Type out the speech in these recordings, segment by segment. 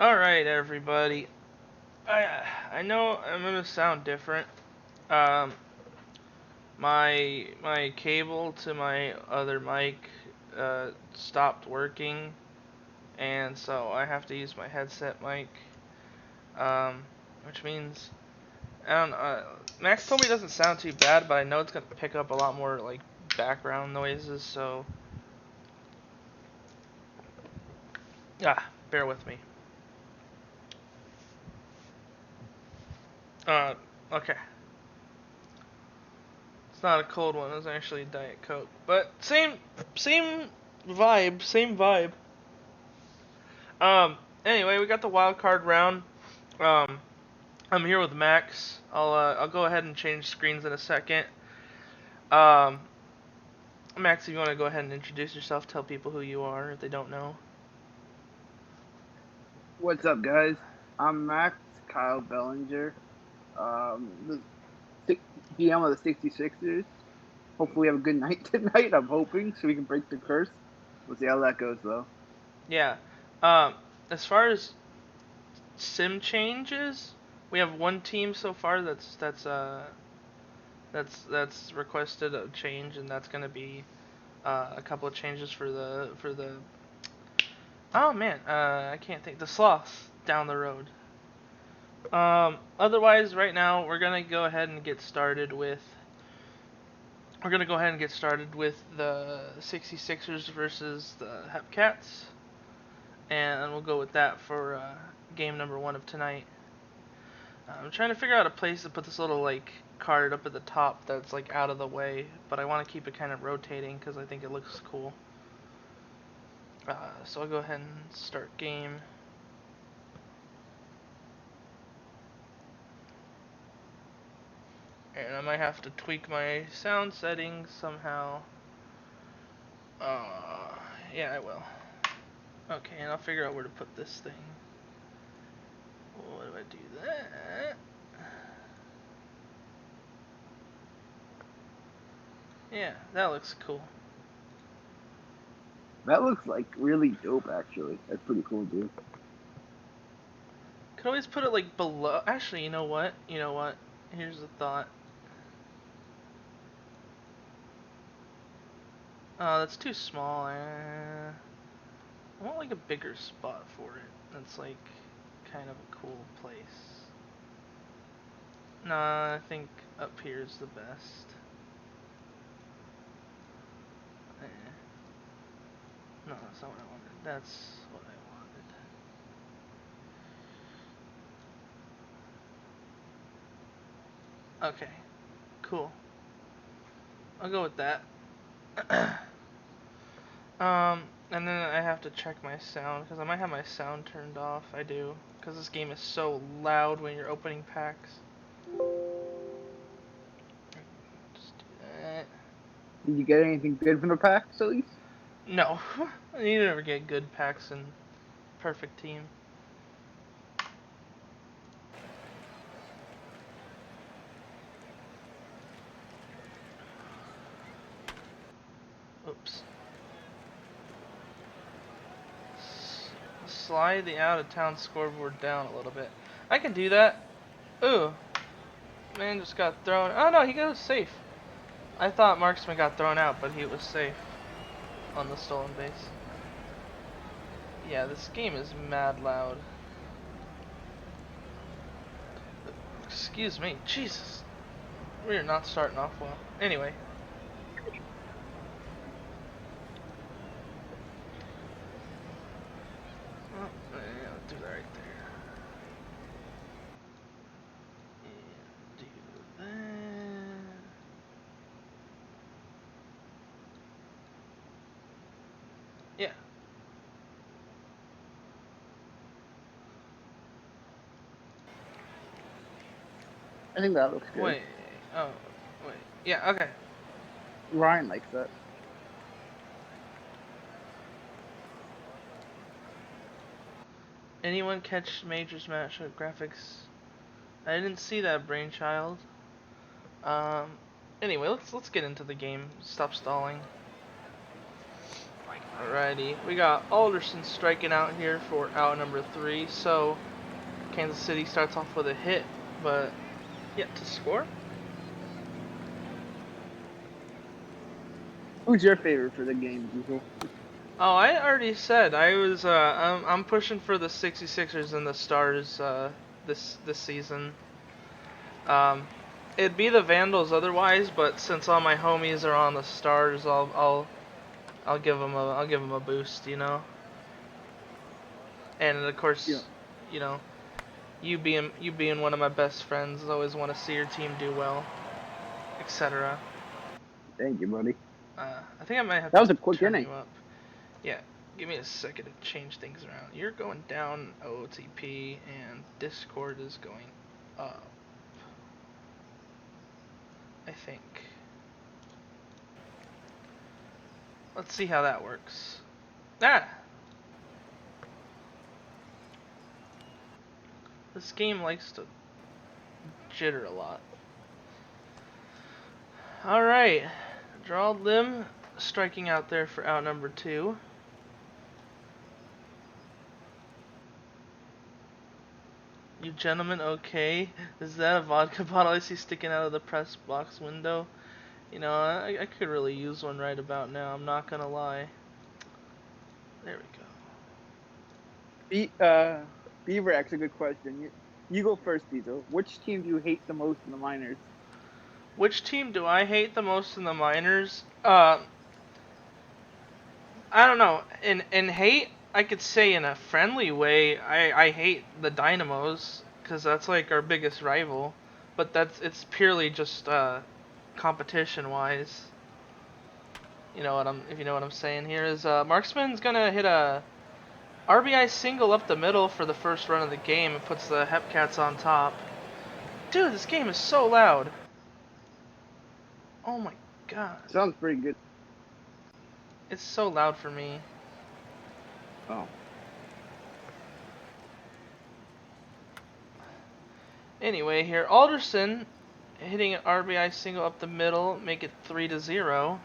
Alright, everybody. I know I'm gonna sound different. Um, my cable to my other mic stopped working, and so I have to use my headset mic. Um, which means I don't know. Max told me it doesn't sound too bad, but I know it's gonna pick up a lot more like background noises. So bear with me. Uh, okay. It's not a cold one. It's actually Diet Coke. But same vibe. Same vibe. Um. Anyway, we got the wild card round. Um. I'm here with Max. I'll go ahead and change screens in a second. Um. Max, if you want to go ahead and introduce yourself, tell people who you are if they don't know. What's up, guys? I'm Max Kyle Bellinger, the GM of the 66ers. Hopefully, we have a good night tonight. I'm hoping so we can break the curse. We'll see how that goes, though. Yeah. Um. As far as sim changes, we have one team so far that's requested a change, and that's gonna be a couple of changes for the. Oh man, I can't think. The sloth down the road. Otherwise, right now we're gonna go ahead and get started with. We're gonna go ahead and get started with the 66ers versus the Hepcats, and we'll go with that for game number one of tonight. I'm trying to figure out a place to put this little like card up at the top that's like out of the way, but I want to keep it kind of rotating because I think it looks cool. So I'll go ahead and start game. And I might have to tweak my sound settings somehow. Uh, yeah, I will. Okay, and I'll figure out where to put this thing. What do I do that? Yeah, that looks cool. That looks like really dope, actually. That's pretty cool, dude. Could always put it like below. Actually, you know what? You know what? Here's a thought. Oh, that's too small. I want like a bigger spot for it. That's like kind of a cool place. Nah, I think up here is the best. Eh. No, that's not what I wanted. That's what I wanted. Okay, cool. I'll go with that. And then I have to check my sound because I might have my sound turned off. I do because this game is so loud when you're opening packs. Just do that. Did you get anything good from the packs, at least? No, you never get good packs in perfect team. Oops. Slide the out of town scoreboard down a little bit. I can do that. Ooh, man just got thrown. Oh no, he goes safe. I thought Marksman got thrown out, but he was safe on the stolen base. Yeah, this game is mad loud. Excuse me, Jesus. We are not starting off well. Anyway. Oh, yeah, do that right there. And do that. Yeah. I think that looks good. Wait. Oh, wait. Yeah, okay. Ryan likes that. Anyone catch Major's matchup graphics? I didn't see that, Brainchild. Um. Anyway, let's get into the game. Stop stalling. Alrighty, we got Alderson striking out here for out number 3. So Kansas City starts off with a hit, but yet to score. Who's your favorite for the game, Diesel? Oh, I already said I was. I'm pushing for the 66ers and the Stars this season. Um, it'd be the Vandals otherwise, but since all my homies are on the Stars, I'll give them a boost, you know. And of Yeah. course, you know, you being one of my best friends, always want to see your team do well, etc. Thank you, buddy. I think I might have That to was a quick turn inning. you up. Yeah, give me a second to change things around. You're going down OTP, and Discord is going up. I think. Let's see how that works. Ah! This game likes to jitter a lot. Alright. Gerald Lim striking out there for out number 2. You gentlemen okay? Is that a vodka bottle I see sticking out of the press box window? You know, I could really use one right about now, I'm not gonna lie. There we go. Beaver asks a good question. You go first, Diesel. Which team do you hate the most in the minors? Which team do I hate the most in the minors? I don't know. In hate, I could say in a friendly way, I hate the Dynamos because that's like our biggest rival. But it's purely just competition wise. If you know what I'm saying here is Marksman's gonna hit a RBI single up the middle for the first run of the game and puts the Hepcats on top. Dude, this game is so loud. Oh my god. Sounds pretty good. It's so loud for me. Oh. Anyway, here Alderson hitting an RBI single up the middle, make it 3-0.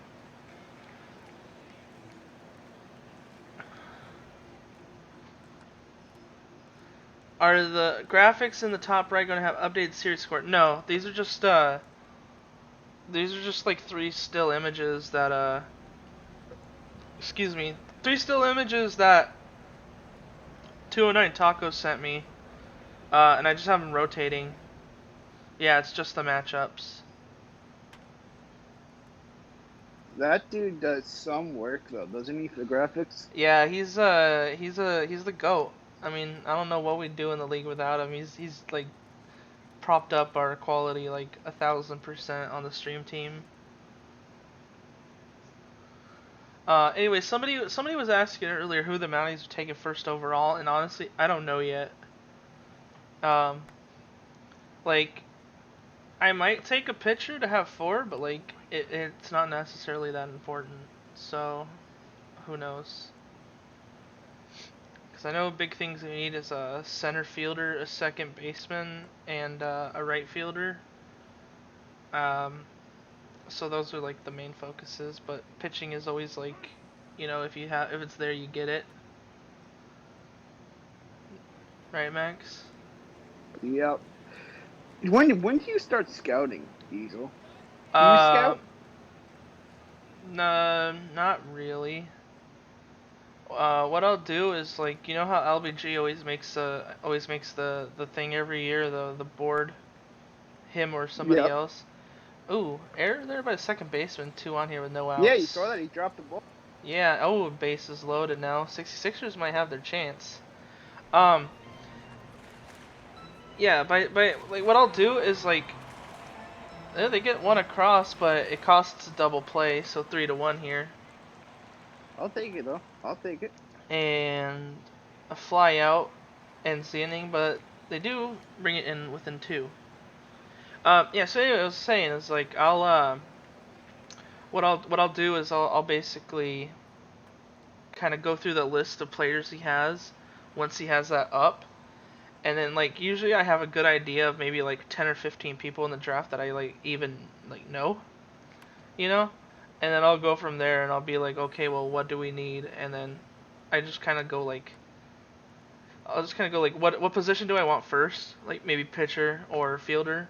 Are the graphics in the top right going to have updated series score? No, these are just like 3 still images that excuse me, 3 still images that 209 Taco sent me. And I just have them rotating. Yeah, it's just the matchups. That dude does some work though, doesn't he, for the graphics? Yeah, he's the GOAT. I mean, I don't know what we'd do in the league without him. He's like propped up our quality like 1,000% on the stream team. Anyway, somebody was asking earlier who the Mounties are taking first overall, and honestly, I don't know yet. Um, like, I might take a pitcher to have 4, but like, it's not necessarily that important. So, who knows? Because I know big things we need is a center fielder, a second baseman, and a right fielder. So those are like the main focuses, but pitching is always like, if it's there, you get it. Right, Max? Yep. When do you start scouting, Diesel? Do you Uh, scout? no, not really. What I'll do is like, you know how LBG always makes the thing every year, the board, him or somebody Yep. else. Ooh, error there by the second baseman, 2 on here with no Yeah, you saw outs. that he dropped the ball. Yeah, oh, base is loaded now. 66ers might have their chance. Um, yeah, by like what I'll do is like, they get 1 across, but it costs a double play, so 3-1 here, I'll take it though. I'll take it. and a fly out ends the inning, but they do bring it in within 2. Yeah. So anyway, I was saying is like what I'll do is I'll basically kind of go through the list of players he has once he has that up. And then like usually I have a good idea of maybe like 10 or 15 people in the draft that I like even like know, you know? and then I'll go from there, and I'll be like, okay, well, what do we need? And then I just kind of go like, I'll just kind of go like, what position do I want first? Like maybe pitcher or fielder,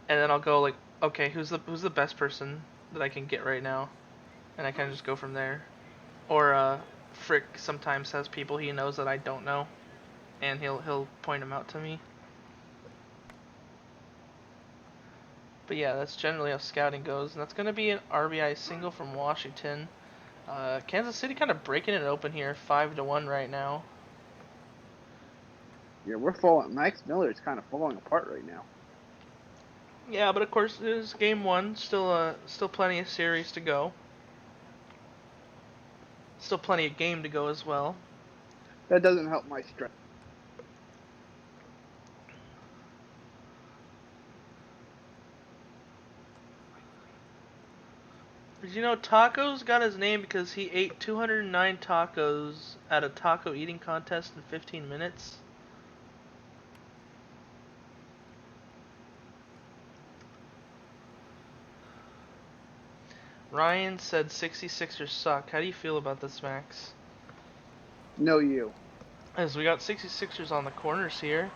and then I'll go like, okay, who's the best person that I can get right now, and I kind of just go from there. Or Frick sometimes has people he knows that I don't know, and he'll point them out to me. But yeah, that's generally how scouting goes, and that's going to be an RBI single from Washington. Kansas City kind of breaking it open here, 5-1 right now. Yeah, we're falling. Max Miller is kind of falling apart right now. Yeah, but of course it is game one. Still plenty of series to go. Still plenty of game to go as well. That doesn't help my strength. Did you know Tacos got his name because he ate 209 tacos at a taco eating contest in 15 minutes? Ryan said 66ers suck. How do you feel about this, Max? No, you. As we got 66ers on the corners here,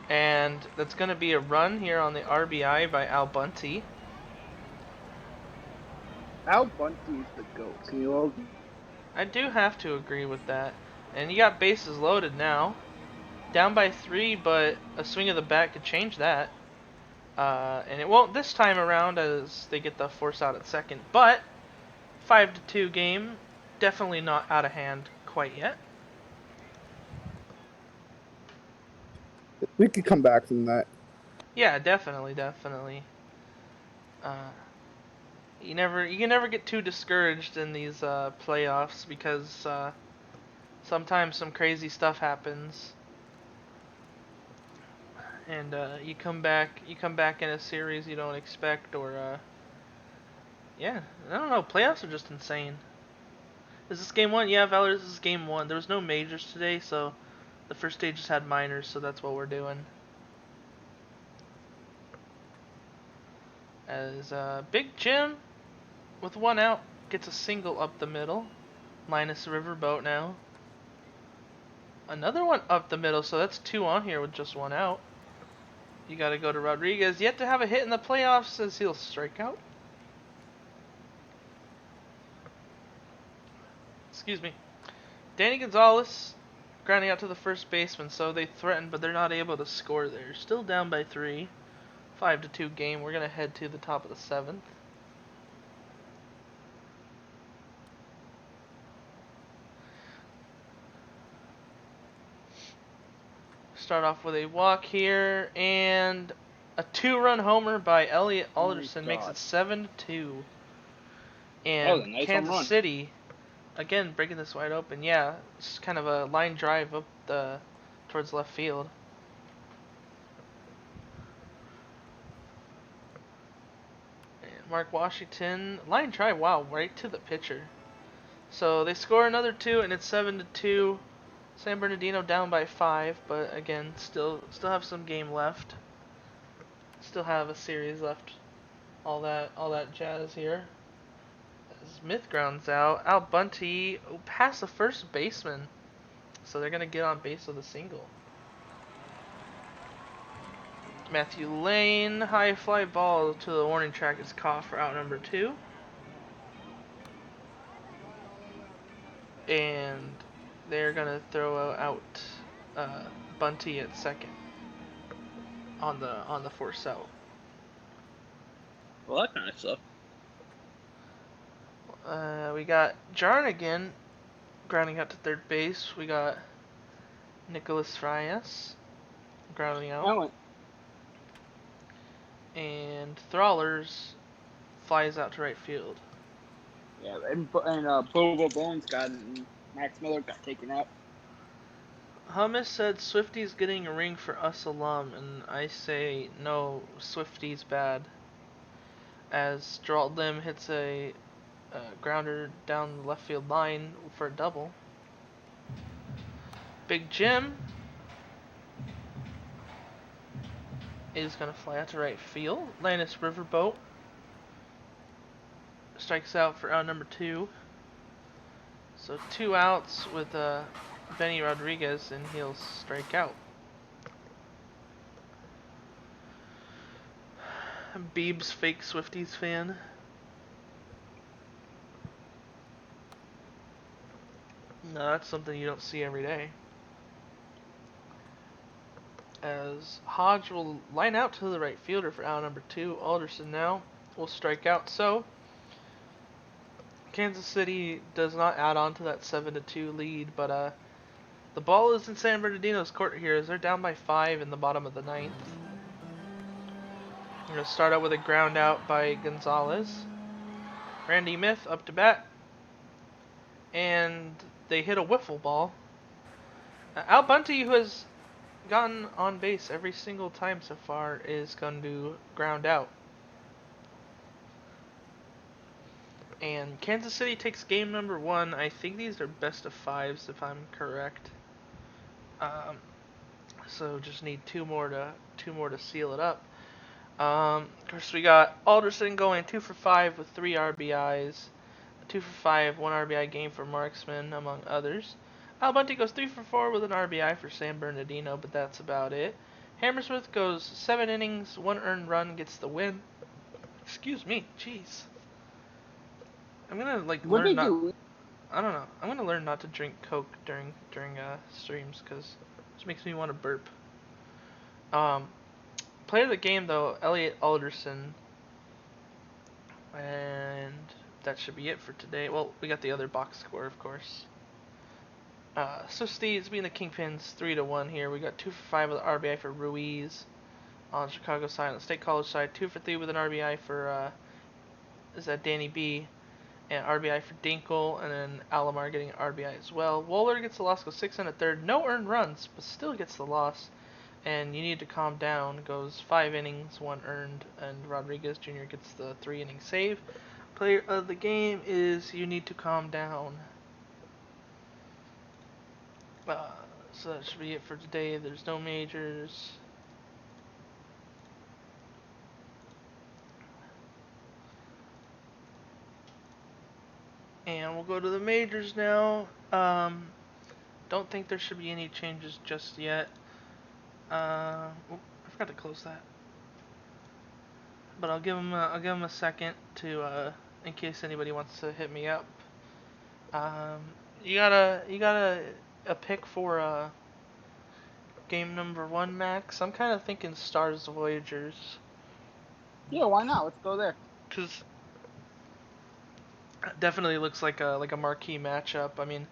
and that's going to be a run here on the RBI by Al Bunty. Al Bunty is the GOAT. Can you all? I do have to agree with that. And you got bases loaded now. Down by 3, but a swing of the bat could change that. And it won't this time around as they get the force out at second. But 5-2 game, definitely not out of hand quite yet. We could come back from that. Yeah, definitely. You can never get too discouraged in these playoffs because sometimes some crazy stuff happens, and you come back in a series you don't expect, or yeah, I don't know. Playoffs are just insane. Is this game one? Yeah, Valor, this is game one. There was no majors today, so the first day just had minors, so that's what we're doing. As Big Jim, with one out, gets a single up the middle. Linus Riverboat now. Another one up the middle, so that's 2 on here with just 1 out. You got to go to Rodriguez. Yet to have a hit in the playoffs as he'll strike out. Excuse me. Danny Gonzalez grounding out to the first baseman, so they threaten, but they're not able to score there. Still down by 3. 5-2 game. We're going to head to the top of the 7th. Start off with a walk here, and a 2-run homer by Elliot Alderson makes it 7-2. And nice Kansas City, again, breaking this wide open. Yeah, it's kind of a line drive up towards left field. And Mark Washington, line drive, wow, right to the pitcher. So they score another 2, and it's 7-2. San Bernardino down by 5, but again, still have some game left. Still have a series left. All that jazz here. Smith grounds out. Al Bunty past the first baseman. So they're going to get on base with a single. Matthew Lane, high fly ball to the warning track is caught for out number 2. And they're going to throw out Bunty at second on the force out. Well, that kind of sucks. We got Jarnigan grounding out to third base. We got Nicholas Frias grounding out. And Thrallers flies out to right field. Yeah, and Bobo Bones Max Miller got taken out. Hummus said Swifty's getting a ring for us alum, and I say no, Swifty's bad. As Gerald Lim hits a grounder down the left field line for a double. Big Jim is going to fly out to right field. Linus Riverboat strikes out for out number 2. So 2 outs with Benny Rodriguez, and he'll strike out. Beebs fake Swifties fan. No, that's something you don't see every day. As Hodge will line out to the right fielder for out number 2. Alderson now will strike out. So Kansas City does not add on to that 7-2 lead, but the ball is in San Bernardino's court here as they're down by 5 in the bottom of the 9th. We're going to start out with a ground out by Gonzalez. Randy Myth up to bat. And they hit a wiffle ball. Al Bunty, who has gotten on base every single time so far, is going to ground out. And Kansas City takes game number 1. I think these are best of 5s if I'm correct. So just need two more to seal it up. Of course, we got Alderson going 2 for 5 with 3 RBIs. 2 for 5, 1 RBI game for Marksman, among others. Al Bunty goes 3 for 4 with an RBI for San Bernardino, but that's about it. Hammersmith goes 7 innings, 1 earned run, gets the win. Excuse me, jeez. I'm gonna learn not. I don't know. I'm gonna learn not to drink Coke during streams because it just makes me want to burp. Player of the game though, Elliot Alderson, and that should be it for today. Well, we got the other box score, of course. So Steve's being the Kingpins 3-1 here. We got 2 for 5 with an RBI for Ruiz on the Chicago side. On the State College side, 2 for 3 with an RBI for is that Danny B, and RBI for Dinkle, and then Alomar getting an RBI as well. Wohler gets the loss, goes 6 1/3, no earned runs, but still gets the loss. And you need to calm down. Goes 5 innings, 1 earned, and Rodriguez Jr. gets the 3 inning save. Player of the game is you need to calm down. So that should be it for today. There's no majors. And we'll go to the majors now. Don't think there should be any changes just yet. I forgot to close that. But I'll give them a second to in case anybody wants to hit me up. You got a pick for game number 1, Max? I'm kind of thinking Stars Voyagers. Yeah, why not? Let's go there. Cause it definitely looks like a marquee matchup. I mean,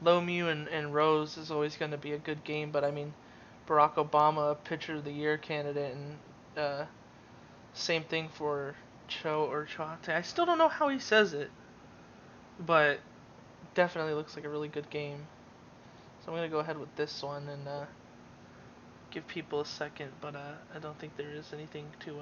Lemieux and Rose is always going to be a good game, but I mean, Barack Obama, Pitcher of the Year candidate, and same thing for Choate. I still don't know how he says it, but definitely looks like a really good game. So I'm going to go ahead with this one and give people a second, but I don't think there is anything to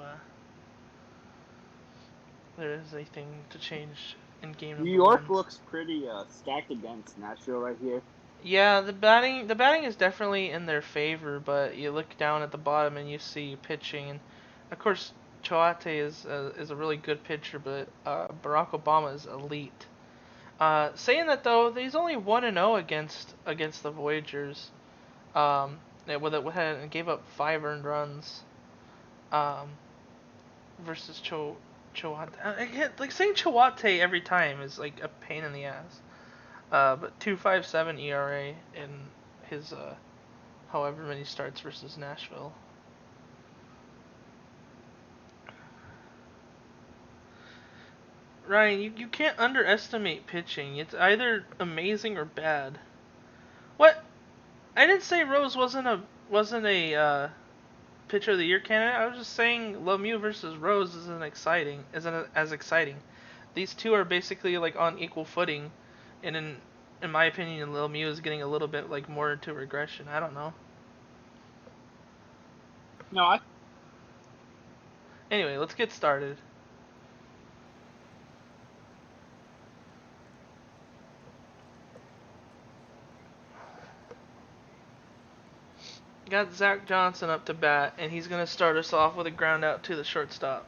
change in game number 1. New York looks pretty stacked against Nashville right here. Yeah, the batting is definitely in their favor, but you look down at the bottom and you see pitching, and of course Choate is a really good pitcher, but Barack Obama is elite. Saying that though, he's only 1-0 against the Voyagers. And gave up 5 earned runs. Versus Choate. Saying Choate every time is like a pain in the ass. But 2.57 ERA in his however many starts versus Nashville. Ryan, you can't underestimate pitching. It's either amazing or bad. What? I didn't say Rose wasn't a Pitcher of the Year candidate. I was just saying Lemieux versus Rose isn't as exciting. These two are basically like on equal footing, and in my opinion, Lemieux is getting a little bit like more into regression. I don't know. No, Anyway, let's get started. Got Zach Johnson up to bat, and he's going to start us off with a ground out to the shortstop.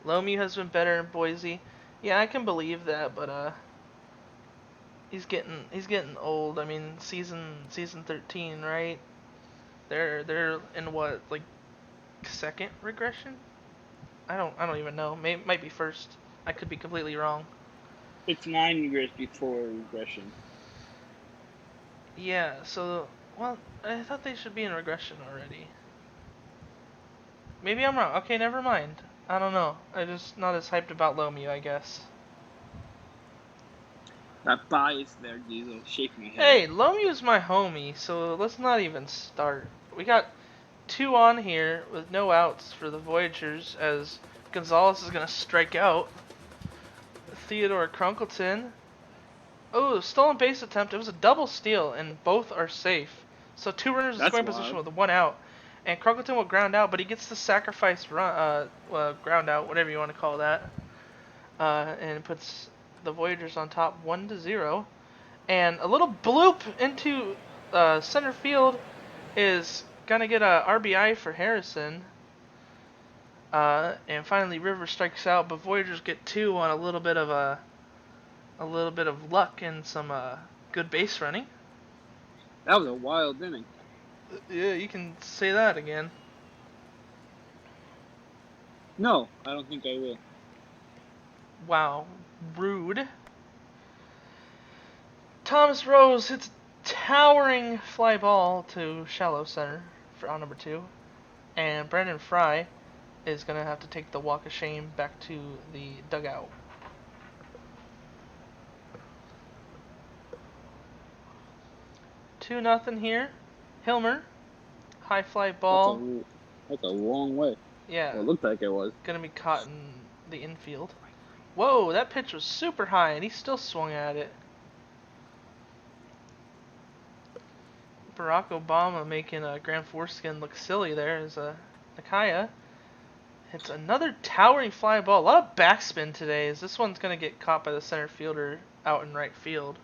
Lomeu has been better in Boise. Yeah, I can believe that, but he's getting old. I mean, season 13, right? They're in what, like, second regression? I don't even know. Might be first. I could be completely wrong. It's 9 years before regression. Yeah, so, well, I thought they should be in regression already. Maybe I'm wrong. Okay, never mind. I don't know. I'm just not as hyped about Lomeu, I guess. That bias there, Diesel, shaking my head. Hey, Lomeu's my homie, so let's not even start. We got 2 on here with no outs for the Voyagers as Gonzalez is going to strike out. Theodore Crunkleton. Oh, stolen base attempt. It was a double steal, and both are safe. So 2 runners in scoring position with 1 out. And Crunkleton will ground out, but he gets the sacrifice run, ground out, whatever you want to call that. And puts the Voyagers on top 1-0. And a little bloop into center field is gonna get a RBI for Harrison. And finally Rivers strikes out, but Voyagers get 2 on a little bit of luck and some good base running. That was a wild inning. Yeah, you can say that again. No, I don't think I will. Wow, rude. Thomas Rose hits a towering fly ball to shallow center for out number 2. And Brandon Fry is going to have to take the walk of shame back to the dugout. Two nothing here. Hilmer, high fly ball. That's a long way. Yeah. Well, it looked like it was. Gonna be caught in the infield. Whoa, that pitch was super high, and he still swung at it. Barack Obama making a Grand Foreskin look silly there as Nakaya hits another towering fly ball. A lot of backspin today, as this one's gonna get caught by the center fielder out in right field.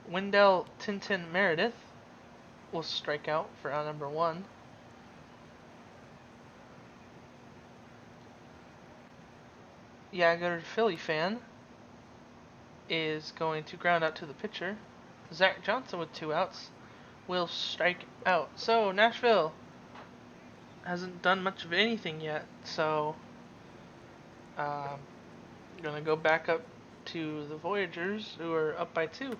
Wendell Tintin Meredith will strike out for out number 1. Yager Philly fan is going to ground out to the pitcher. Zach Johnson with 2 outs will strike out. So Nashville hasn't done much of anything yet. So gonna go back up to the Voyagers, who are up by 2.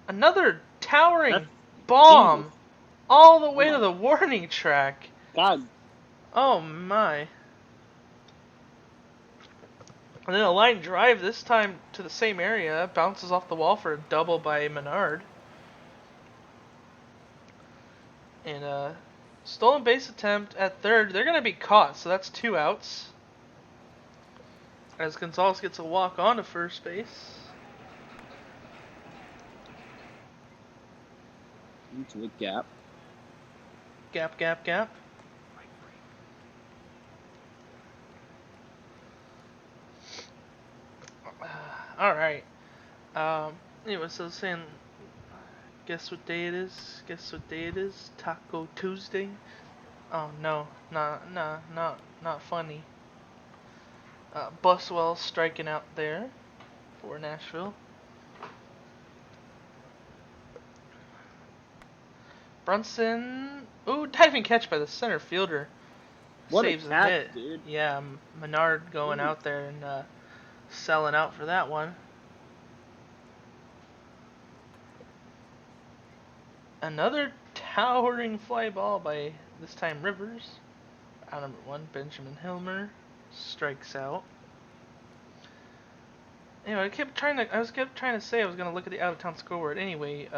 Another towering bomb all the way to the warning track. God. Oh my. And then a line drive, this time to the same area, bounces off the wall for a double by Menard. And a stolen base attempt at third. They're going to be caught, so that's 2 outs. As Gonzalez gets a walk on to first base. Into the gap. Gap. Alright. Anyway, so saying, guess what day it is? Taco Tuesday? Oh no, not funny. Buswell striking out there for Nashville. Brunson, ooh, diving catch by the center fielder. What Saves a catch, the hit. dude. Yeah, Menard going out there and selling out for that one. Another towering fly ball by, this time, Rivers. Out number 1, Benjamin Hilmer strikes out. Anyway, I kept trying to say I was gonna look at the out of town scoreboard. Anyway,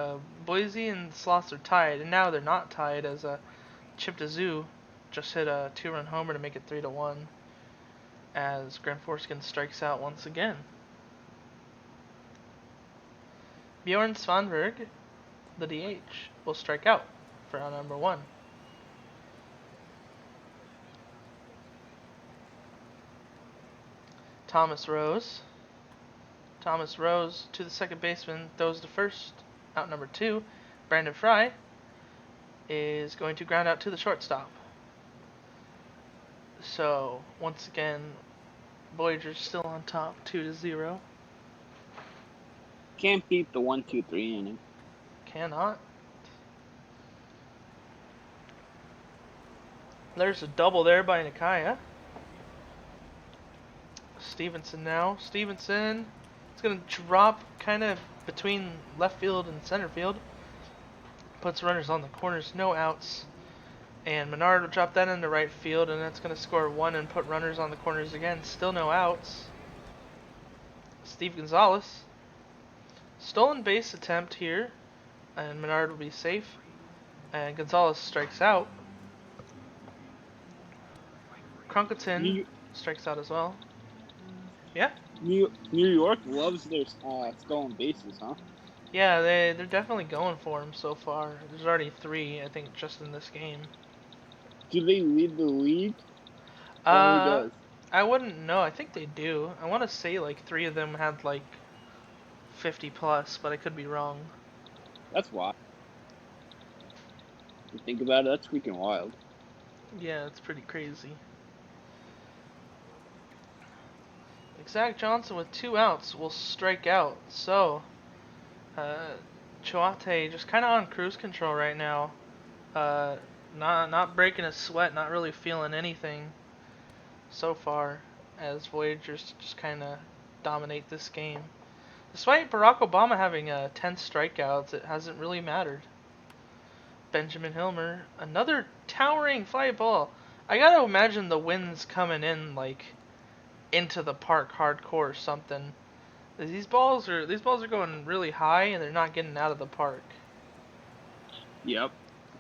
Boise and Sloss are tied, and now they're not tied as Chip DeZoo just hit a 2-run homer to make it 3-1. As Grand Foreskin strikes out once again. Bjorn Svanberg, the DH, will strike out for out number 1. Thomas Rose to the second baseman, throws to first, out number 2. Brandon Fry is going to ground out to the shortstop. So, once again, Voyager's still on top, 2-0. Can't beat the 1-2-3 inning. Cannot. There's a double there by Nakaya. Stevenson now. Stevenson is going to drop kind of between left field and center field. Puts runners on the corners, no outs. And Menard will drop that into right field, and that's going to score one and put runners on the corners again. Still no outs. Steve Gonzalez. Stolen base attempt here, and Menard will be safe. And Gonzalez strikes out. Cronkerton strikes out as well. Yeah? New York loves their stolen bases, huh? Yeah, they're definitely going for him so far. There's already 3, I think, just in this game. Do they lead the league? Or who does? I wouldn't know. I think they do. I want to say like 3 of them had like 50 plus, but I could be wrong. That's wild. If you think about it, that's freaking wild. Yeah, it's pretty crazy. Zach Johnson with 2 outs will strike out. So, Choate just kind of on cruise control right now. Not breaking a sweat, not really feeling anything so far, as Voyagers just kind of dominate this game. Despite Barack Obama having 10 strikeouts, it hasn't really mattered. Benjamin Hilmer, another towering fly ball. I gotta imagine the wind's coming in like into the park hardcore or something. These balls are going really high and they're not getting out of the park. Yep.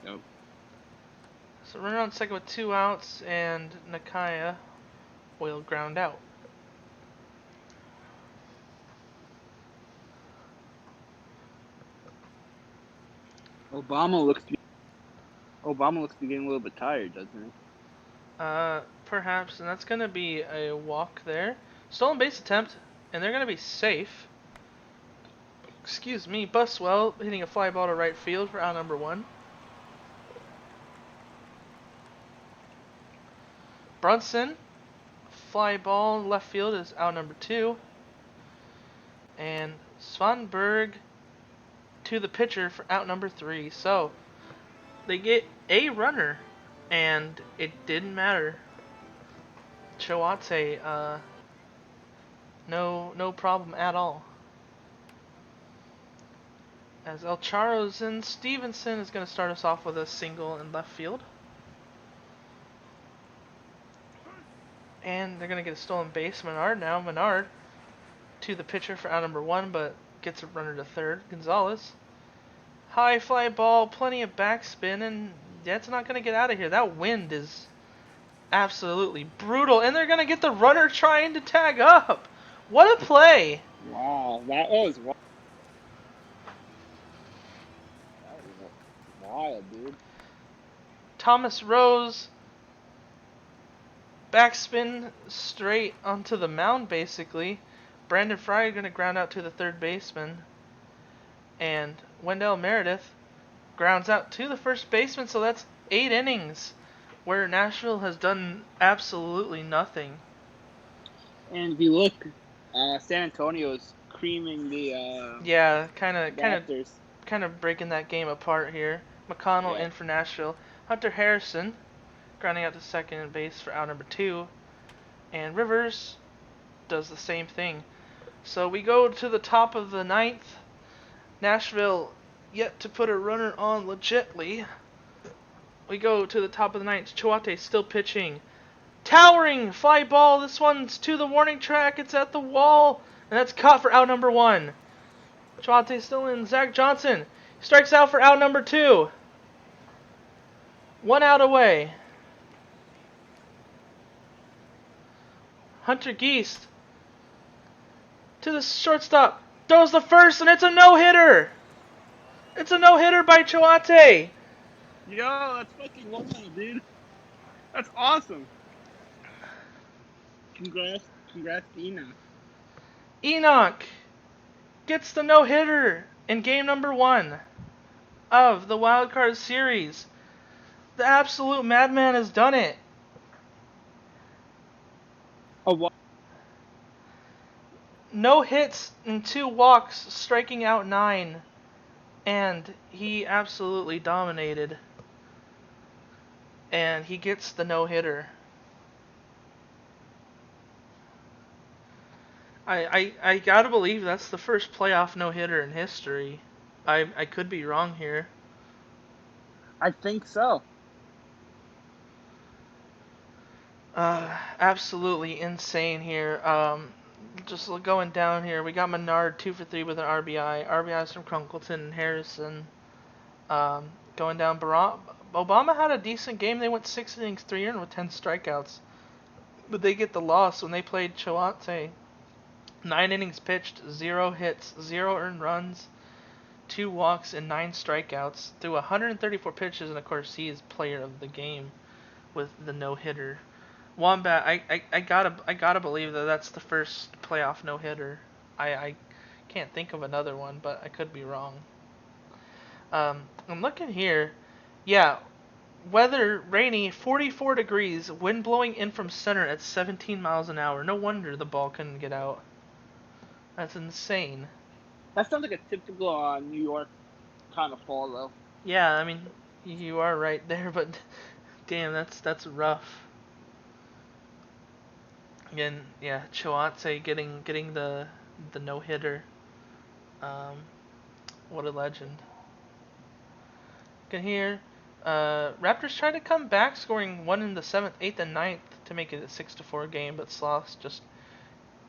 So runner on second with 2 outs, and Nakaya will ground out. Obama looks to be getting a little bit tired, doesn't he? Perhaps, and that's gonna be a walk there. Stolen base attempt, and they're gonna be safe. Excuse me, Buswell hitting a fly ball to right field for out number 1. Brunson, fly ball left field is out number 2. And Svanberg to the pitcher for out number 3. So, they get a runner, and it didn't matter. Choate, no problem at all. As El Charo's in, Stevenson is going to start us off with a single in left field. And they're going to get a stolen base. Menard to the pitcher for out number 1, but gets a runner to third. Gonzalez. High fly ball, plenty of backspin, and that's not going to get out of here. That wind is absolutely brutal, and they're going to get the runner trying to tag up. What a play! Wow, that was wild, dude. Thomas Rose, backspin straight onto the mound, basically. Brandon Fry going to ground out to the third baseman. And Wendell Meredith grounds out to the first baseman, so that's 8 innings where Nashville has done absolutely nothing. And if you look, San Antonio's creaming the kind of breaking that game apart here. McConnell in for Nashville. Hunter Harrison grounding out to second base for out number 2. And Rivers does the same thing. So we go to the top of the 9th. Nashville yet to put a runner on legitly. We go to the top of the 9th. Choate still pitching. Towering fly ball. This one's to the warning track. It's at the wall. And that's caught for out number 1. Choate still in. Zach Johnson strikes out for out number 2. 1 out away. Hunter Geist to the shortstop. Throws the first, and it's a no-hitter. It's a no-hitter by Choate. Yo, that's fucking wild, dude. That's awesome. Congrats to Enoch. Enoch gets the no-hitter in game number 1. of the Wild Card Series. The absolute madman has done it. Oh, what? No hits and 2 walks, striking out 9. And he absolutely dominated. And he gets the no-hitter. I gotta believe that's the first playoff no-hitter in history. I could be wrong here. I think so. Absolutely insane here. Just going down here, we got Menard 2 for 3 with an RBI. RBIs from Crunkleton and Harrison. Going down, Obama had a decent game. They went 6 innings, 3 earned with 10 strikeouts. But they get the loss when they played Choate. 9 innings pitched, 0 hits, 0 earned runs, 2 walks, and 9 strikeouts. Threw 134 pitches, and of course he is player of the game with the no-hitter. Wombat, I gotta believe that that's the first playoff no-hitter. I can't think of another one, but I could be wrong. I'm looking here. Yeah, weather rainy, 44 degrees, wind blowing in from center at 17 miles an hour. No wonder the ball couldn't get out. That's insane. That sounds like a typical New York kind of fall, though. Yeah, I mean, you are right there, but damn, that's rough. Again, yeah, Choate getting the no hitter. Um, what a legend. Can hear. Raptors tried to come back, scoring 1 in the 7th, 8th, and 9th to make it a 6-4 game, but Sloss just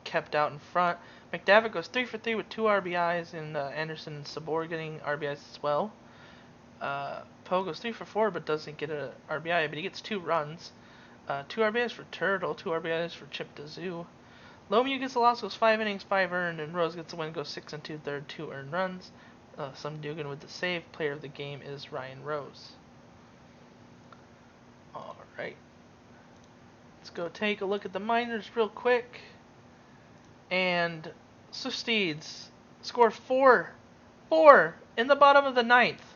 kept out in front. McDavitt goes 3 for 3 with 2 RBIs, and Anderson and Sabor getting RBIs as well. Poe goes 3 for 4, but doesn't get a RBI, but he gets 2 runs. 2 RBIs for Turtle, 2 RBIs for Chip DeZoo. Lemieux gets the loss, goes 5 innings, 5 earned, and Rose gets the win, goes 6 and 2/3, 2 earned runs. Some Dugan with the save. Player of the game is Ryan Rose. Alright. Let's go take a look at the minors real quick. And Susteeds score 4 in the bottom of the 9th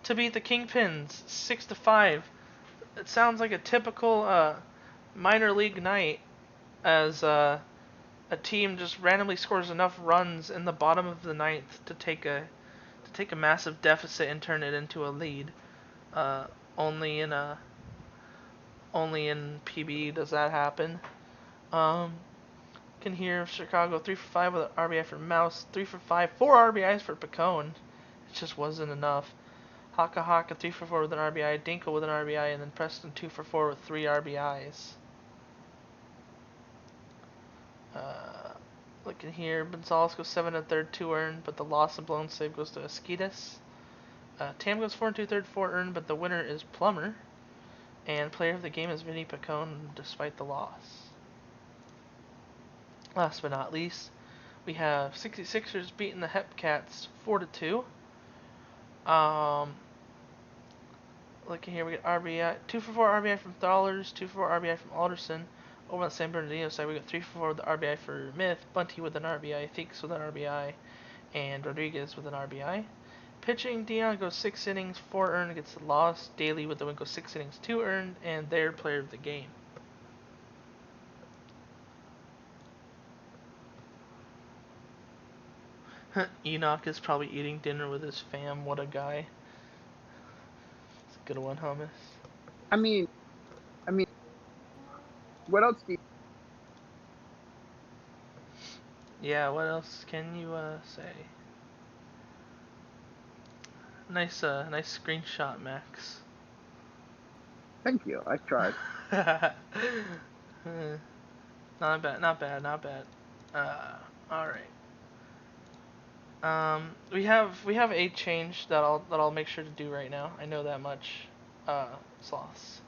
to beat the Kingpins 6-5. It sounds like a typical minor league night as a team just randomly scores enough runs in the bottom of the 9th to take a massive deficit and turn it into a lead. Only in PBE does that happen. Can hear Chicago 3 for 5 with an RBI for Mouse, 3 for 5, 4 RBIs for Picone. It just wasn't enough. Haka 3 for 4 with an RBI, Dinkle with an RBI, and then Preston 2 for 4 with 3 RBIs. Looking here, Gonzalez goes 7 1/3, 2 earned, but the loss and blown save goes to Esquitas. Tam goes 4 2/3, 4 earned, but the winner is Plummer. And player of the game is Vinny Picone, despite the loss. Last but not least, we have 66ers beating the Hepcats 4-2. Looking here, we got RBI, 2 for 4 RBI from Thrallers, 2 for 4 RBI from Alderson. Over on the San Bernardino side, we got 3 for 4 with the RBI for Myth, Bunty with an RBI, Theeks with an RBI, and Rodriguez with an RBI. Pitching, Dion goes 6 innings, 4 earned, gets the loss. Daly with the win goes 6 innings, 2 earned, and their player of the game. Enoch is probably eating dinner with his fam. What a guy. It's a good one, hummus. I mean, what else do you... Yeah, what else can you say? Nice screenshot, Max. Thank you. I tried. Not bad. All right. We have a change that I'll make sure to do right now. I know that much. Sloths.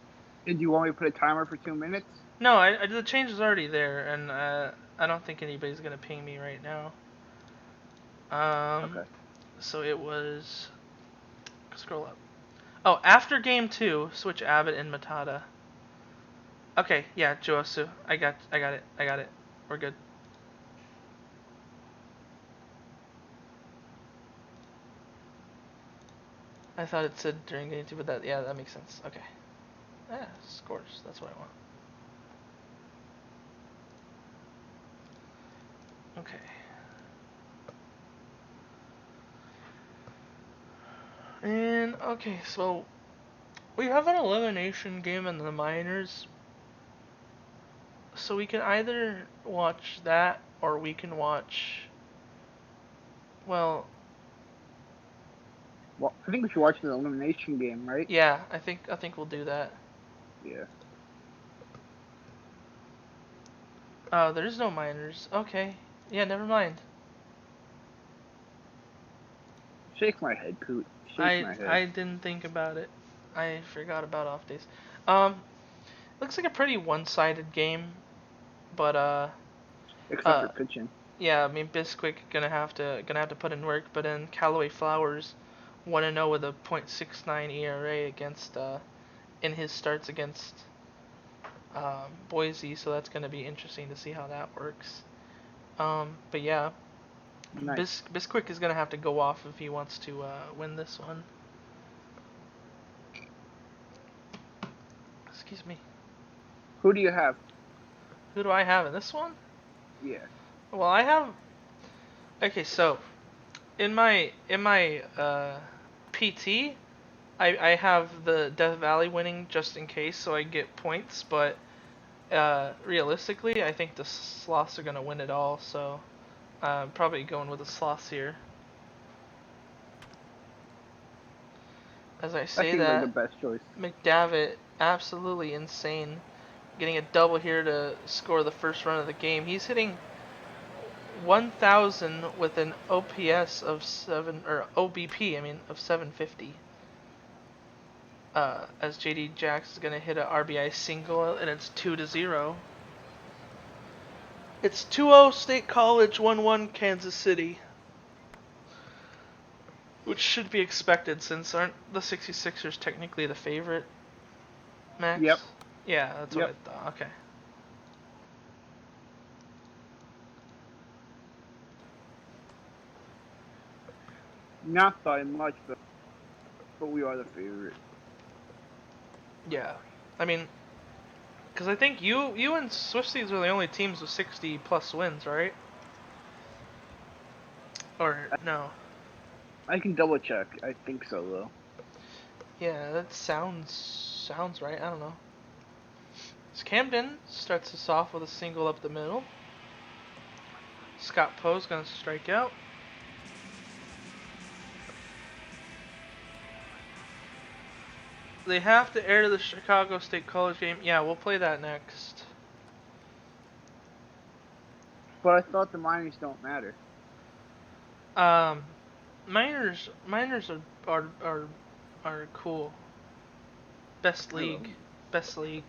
Did you want me to put a timer for 2 minutes? No, the change is already there, and I don't think anybody's gonna ping me right now. Okay. So it was. Scroll up. Oh, after game 2, switch Abbott and Matata. Okay, yeah, Joasu. I got it. We're good. I thought it said during game 2, but that makes sense. Okay. Yeah, scores. That's what I want. Okay. And okay, so we have an elimination game in the minors, so we can either watch that or we can watch. Well, I think we should watch the elimination game, right? yeah, I think we'll do that. Yeah. Oh, there's no minors. Okay. Yeah, never mind. Shake my head, Coot. Shake I my head. I didn't think about it. I forgot about off days. Um, looks like a pretty one-sided game, but Except for uh, pitching. yeah. I mean, Bisquick gonna have to put in work, but then Callaway Flowers 1-0 with a .69 ERA against in his starts against Boise, so that's gonna be interesting to see how that works. But yeah, Nice. Bisquick is gonna have to go off if he wants to win this one. Excuse me. Who do you have? Who do I have in this one? Yeah. Well, I have. Okay, so in my PT, I have the Death Valley winning just in case, so I get points. But realistically, I think the Sloths are gonna win it all. So I'm probably going with the Sloths here. As I That say seems like the that, best choice. McDavitt absolutely insane, getting a double here to score the first run of the game. He's hitting 1,000 with an OPS of 7 or OBP, I mean, of 750. As JD Jax is gonna hit a RBI single, and it's 2-0. It's 2-0 State College, 1-1 Kansas City, which should be expected since aren't the 66ers technically the favorite, Yep. Max? Yeah, that's what Yep. I thought. Okay. Not by much, but we are the favorite. Yeah. I mean, because I think you and Swifties are the only teams with 60 plus wins, right? Or no? I can double check. I think so though. Yeah, that sounds right. I don't know. So Camden starts us off with a single up the middle. Scott Poe's gonna strike out. They have to air the Chicago State College game. Yeah, we'll play that next. But I thought the minors don't matter. Um, minors are cool. Best I love league, them. best league.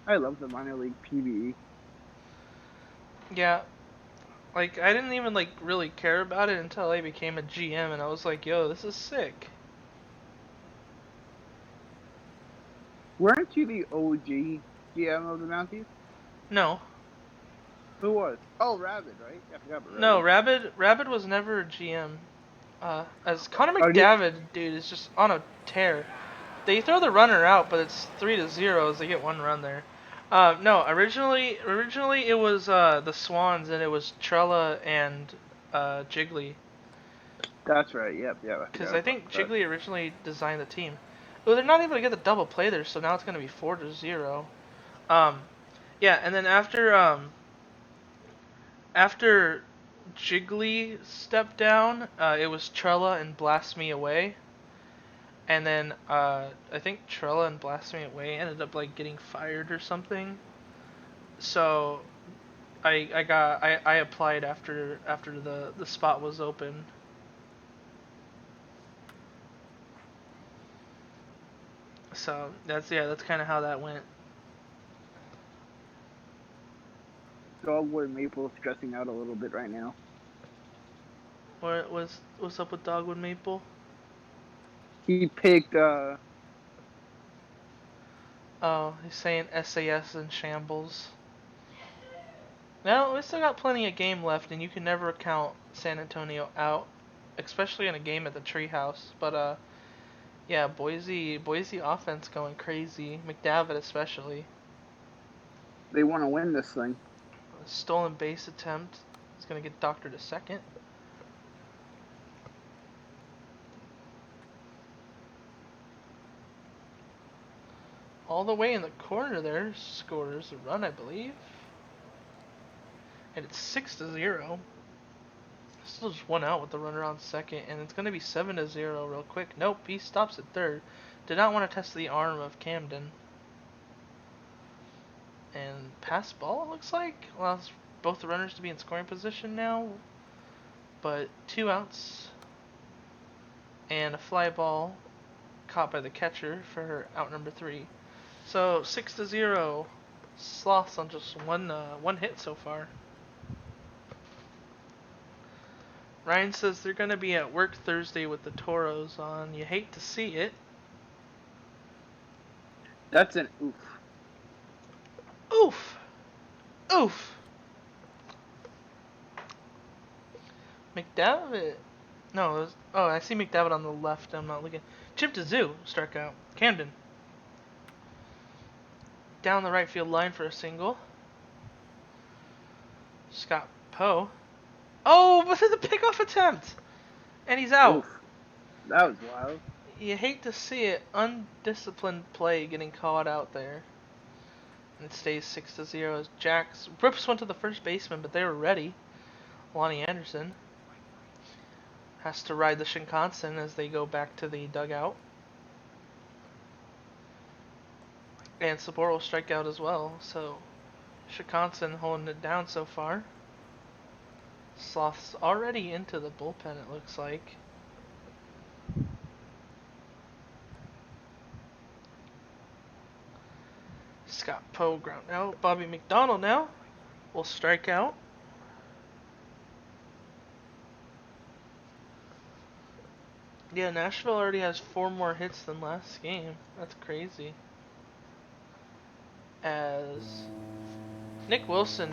I love the minor league PBE. Yeah, like I didn't even like really care about it until I became a GM, and I was like, yo, this is sick. Weren't you the OG GM of the Mounties? No, Who was? Oh, Rabbit, right? I forgot about no, Rabbit. Rabbit was never a GM. As Connor Oh, McDavid, dude, is just on a tear. They throw the runner out, but it's 3-0 as they get one run there. No, originally it was the Swans, and it was Trella and Jiggly. that's right. Yep. I Because forgot I about think that. Jiggly originally designed the team. Well, they're not able to get the double play there, so now it's gonna be 4-0. Um, yeah, and then after Jiggly stepped down, it was Trella and Blast Me Away. And then I think Trella and Blast Me Away ended up like getting fired or something. So I applied after the spot was open. So that's kind of how that went. Dogwood Maple stressing out a little bit right now. What's up with Dogwood Maple? He picked. Oh, he's saying SAS in shambles. Now we still got plenty of game left, and you can never count San Antonio out, especially in a game at the Treehouse. But Yeah, Boise offense going crazy. McDavid especially. They want to win this thing. A stolen base attempt. He's gonna get doctored a second. All the way in the corner there scores a run, I believe. And it's 6-0. Still just one out with the runner on second, and it's gonna be 7-0 real quick. Nope, he stops at third. Did not want to test the arm of Camden. And pass ball, it looks like. Allows both the runners to be in scoring position now. But 2 outs. And a fly ball caught by the catcher for out number 3. So 6-0. Sloths on just one hit so far. Ryan says they're going to be at work Thursday with the Toros on. You hate to see it. That's an oof. Oof. Oof. McDavid. No, oh, I see McDavid on the left. I'm not looking. Chip to Zoo. Strikeout. Camden. Down the right field line for a single. Scott Poe. Oh, but the pickoff attempt. And he's out. Oof. That was wild. You hate to see it. Undisciplined play getting caught out there. And it stays 6-0 as Jacks rips one to the first baseman, but they were ready. Lonnie Anderson has to ride the Shinkansen as they go back to the dugout. And Sabor will strike out as well, so Shinkansen holding it down so far. Sloth's already into the bullpen, it looks like. Scott Poe ground out. Bobby McDonald now will strike out. Yeah, Nashville already has 4 more hits than last game. That's crazy. As Nick Wilson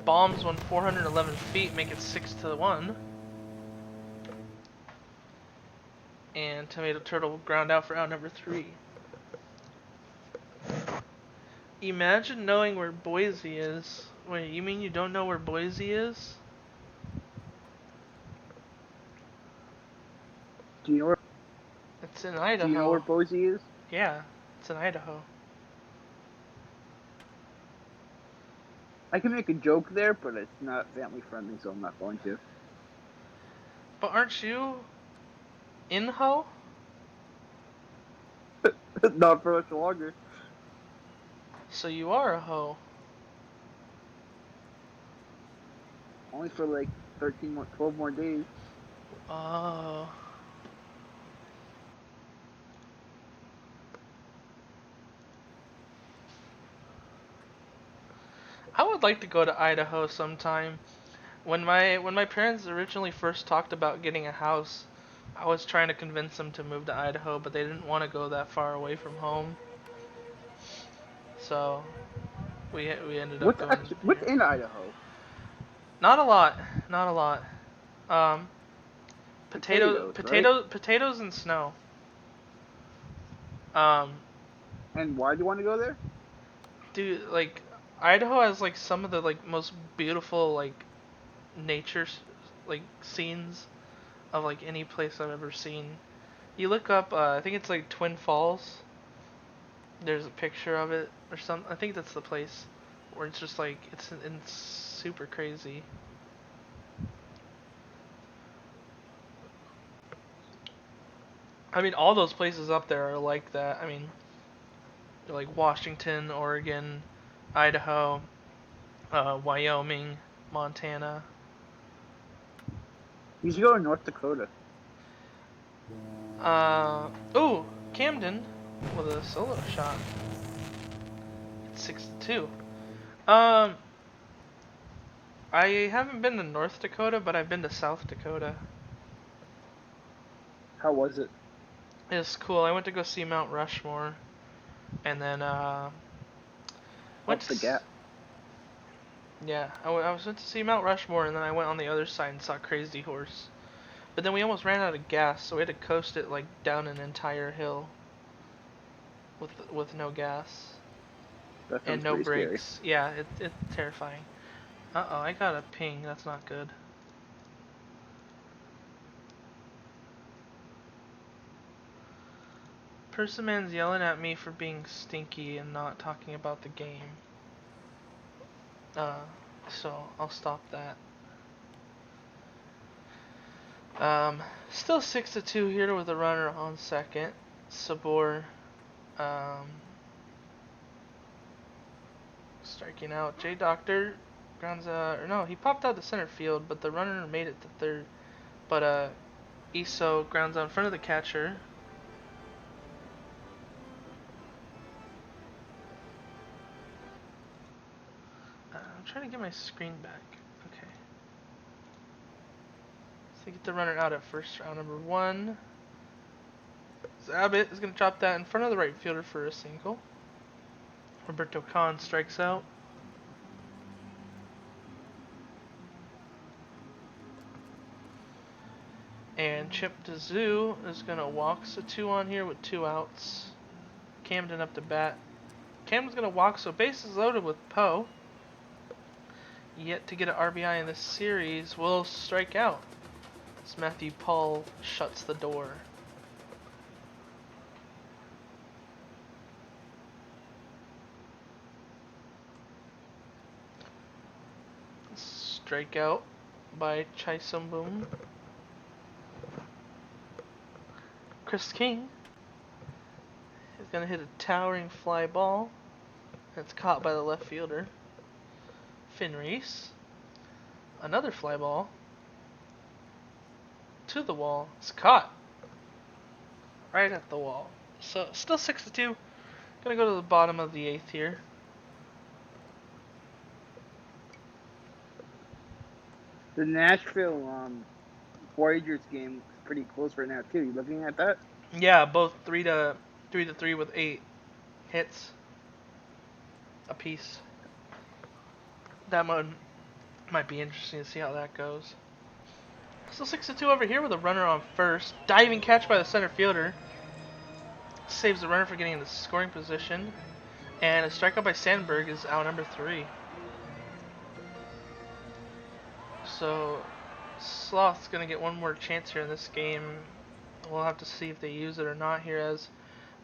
bombs one 411 feet, make it 6-1. And Tomato Turtle will ground out for out number 3. Imagine knowing where Boise is. Wait, you mean you don't know where Boise is? Do you know where? It's in Idaho. Do you know where Boise is? Yeah, it's in Idaho. I can make a joke there, but it's not family friendly, so I'm not going to. But aren't you in Ho? Not for much longer. So you are a Ho. Only for like 12 more days. Oh. I would like to go to Idaho sometime. When my parents originally first talked about getting a house, I was trying to convince them to move to Idaho, but they didn't want to go that far away from home. So we ended up going What's here. in Idaho? Not a lot, not a lot. Um, Potatoes, right? potatoes and snow. Um, And why do you want to go there? dude, like Idaho has like some of the like most beautiful like nature like scenes of like any place I've ever seen. You look up, I think it's like Twin Falls. There's a picture of it or something. I think that's the place where it's just like it's super crazy. I mean, all those places up there are like that. I mean, like Washington, Oregon, Idaho, Wyoming, Montana. You should go to North Dakota. Ooh, Camden with a solo shot. It's 6-2. Um, I haven't been to North Dakota, but I've been to South Dakota. How was it? It was cool. I went to go see Mount Rushmore, and then went Up the gap. Yeah, I went to see Mount Rushmore, and then I went on the other side and saw Crazy Horse. But then we almost ran out of gas, so we had to coast it like down an entire hill with no gas That and sounds no pretty scary. brakes. Yeah, it's terrifying. Uh-oh, I got a ping. That's not good. Person man's yelling at me for being stinky and not talking about the game. So I'll stop that. Still 6-2 here with a runner on second. Sabor, striking out. J Doctor grounds or no, he popped out to center field, but the runner made it to third. But Iso grounds out in front of the catcher. I'm trying to get my screen back. Okay. So get the runner out at first, round number 1. Zabit is going to drop that in front of the right fielder for a single. Roberto Khan strikes out. And Chip DeZoo is going to walk, so 2 on here with 2 outs. Camden up to bat. Camden's going to walk, so bases loaded with Poe. Yet to get an RBI in this series will strike out as Matthew Paul shuts the door. Strikeout by Chai Boom. Chris King is going to hit a towering fly ball. It's caught by the left fielder. Finn Reese. Another fly ball. To the wall. It's caught. Right at the wall. So still 6-2. Gonna go to the bottom of the 8th here. The Nashville Voyagers game is pretty close right now too. You looking at that? Yeah, both 3-3 with 8 hits apiece. That one might be interesting to see how that goes. Still 6-2 over here with a runner on first. Diving catch by the center fielder. Saves the runner from getting into scoring position. And a strikeout by Sandberg is out number 3. So Sloth's going to get one more chance here in this game. We'll have to see if they use it or not here as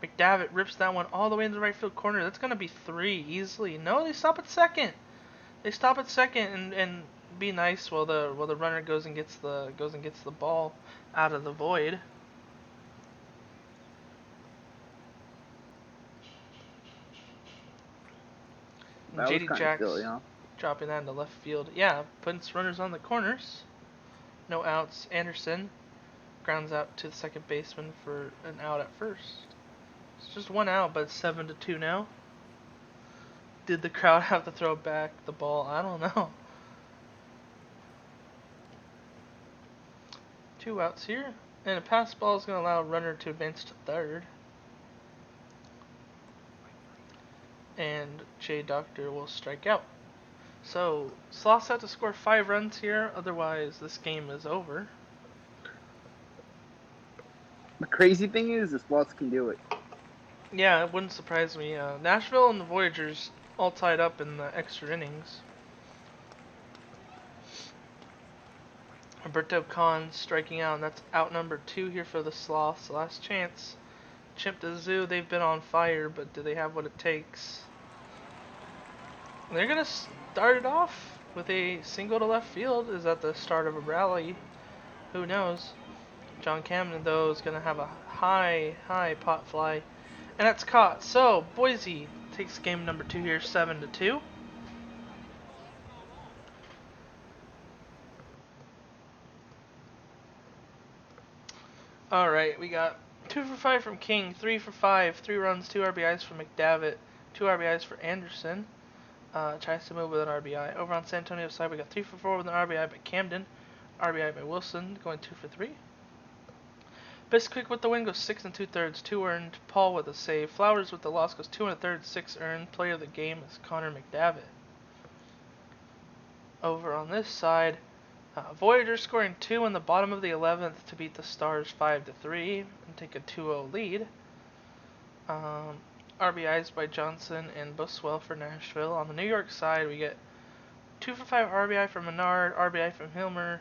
McDavitt rips that one all the way into the right field corner. That's going to be 3 easily. No, they stop at second. They stop at second and be nice while the runner goes and gets the ball out of the void. That was JD kind of Jacks silly, huh? dropping that into left field. Yeah, puts runners on the corners. No outs. Anderson grounds out to the second baseman for an out at first. It's just 1 out, but it's 7-2 now. Did the crowd have to throw back the ball? I don't know. 2 outs here. And a pass ball is going to allow a runner to advance to third. And J Doctor will strike out. So, Sloths have to score 5 runs here, otherwise this game is over. The crazy thing is, the Sloths can do it. Yeah, it wouldn't surprise me. Nashville and the Voyagers all tied up in the extra innings. Roberto Khan striking out, and that's out number 2 here for the Sloths. Last chance. Chip to Zoo, they've been on fire, but do they have what it takes? They're going to start it off with a single to left field. Is that the start of a rally? Who knows? John Camden, though, is going to have a high pot fly. And that's caught. So, Boise takes game number 2 here, 7-2. Alright, we got 2 for 5 from King, 3 for 5, 3 runs, 2 RBIs for McDavitt, 2 RBIs for Anderson. Tries to move with an RBI. Over on San Antonio's side, we got 3 for 4 with an RBI by Camden, RBI by Wilson, going 2 for 3. Bisquick with the win goes 6 2/3, 2 earned. Paul with a save. Flowers with the loss goes 2 1/3, 6 earned. Player of the game is Connor McDavitt. Over on this side, Voyager scoring 2 in the bottom of the 11th to beat the Stars 5-3 and take a 2-0 lead. RBIs by Johnson and Buswell for Nashville. On the New York side, we get 2 for 5 RBI from Menard, RBI from Hilmer.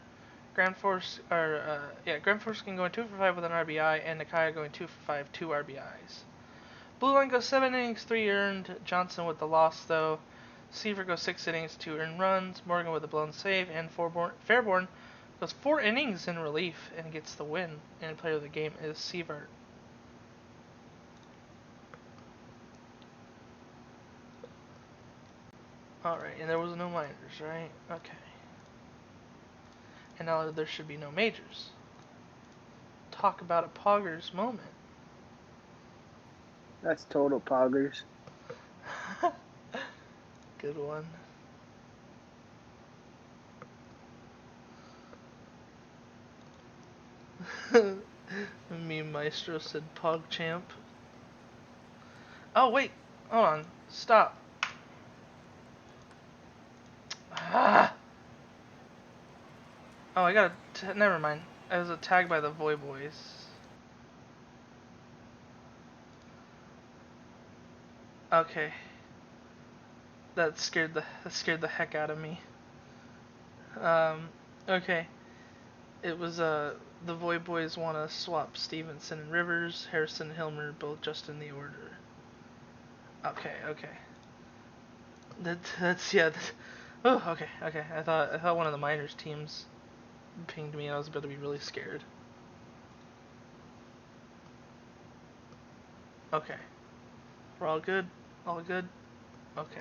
Grand Force can go 2 for 5 with an RBI, and Nakaya going 2 for 5, 2 RBIs. Blue Line goes 7 innings, 3 earned. Johnson with the loss, though. Seaver goes 6 innings, 2 earned runs. Morgan with a blown save, and Fairborn goes 4 innings in relief and gets the win. And player of the game is Seaver. Alright, and there was no minors, right? Okay. And now there should be no majors. Talk about a Poggers moment. That's total Poggers. Good one. Me Maestro said PogChamp. Oh wait, hold on, stop. Ah! Oh, I got never mind. I was attacked by the Voy Boys. Okay. That scared the heck out of me. Okay. It was the Voy Boys want to swap Stevenson and Rivers, Harrison and Hilmer both just in the order. Okay. That's yeah. Oh, okay. I thought one of the minors teams pinged me. I was about to be really scared. Okay. We're all good? All good? Okay.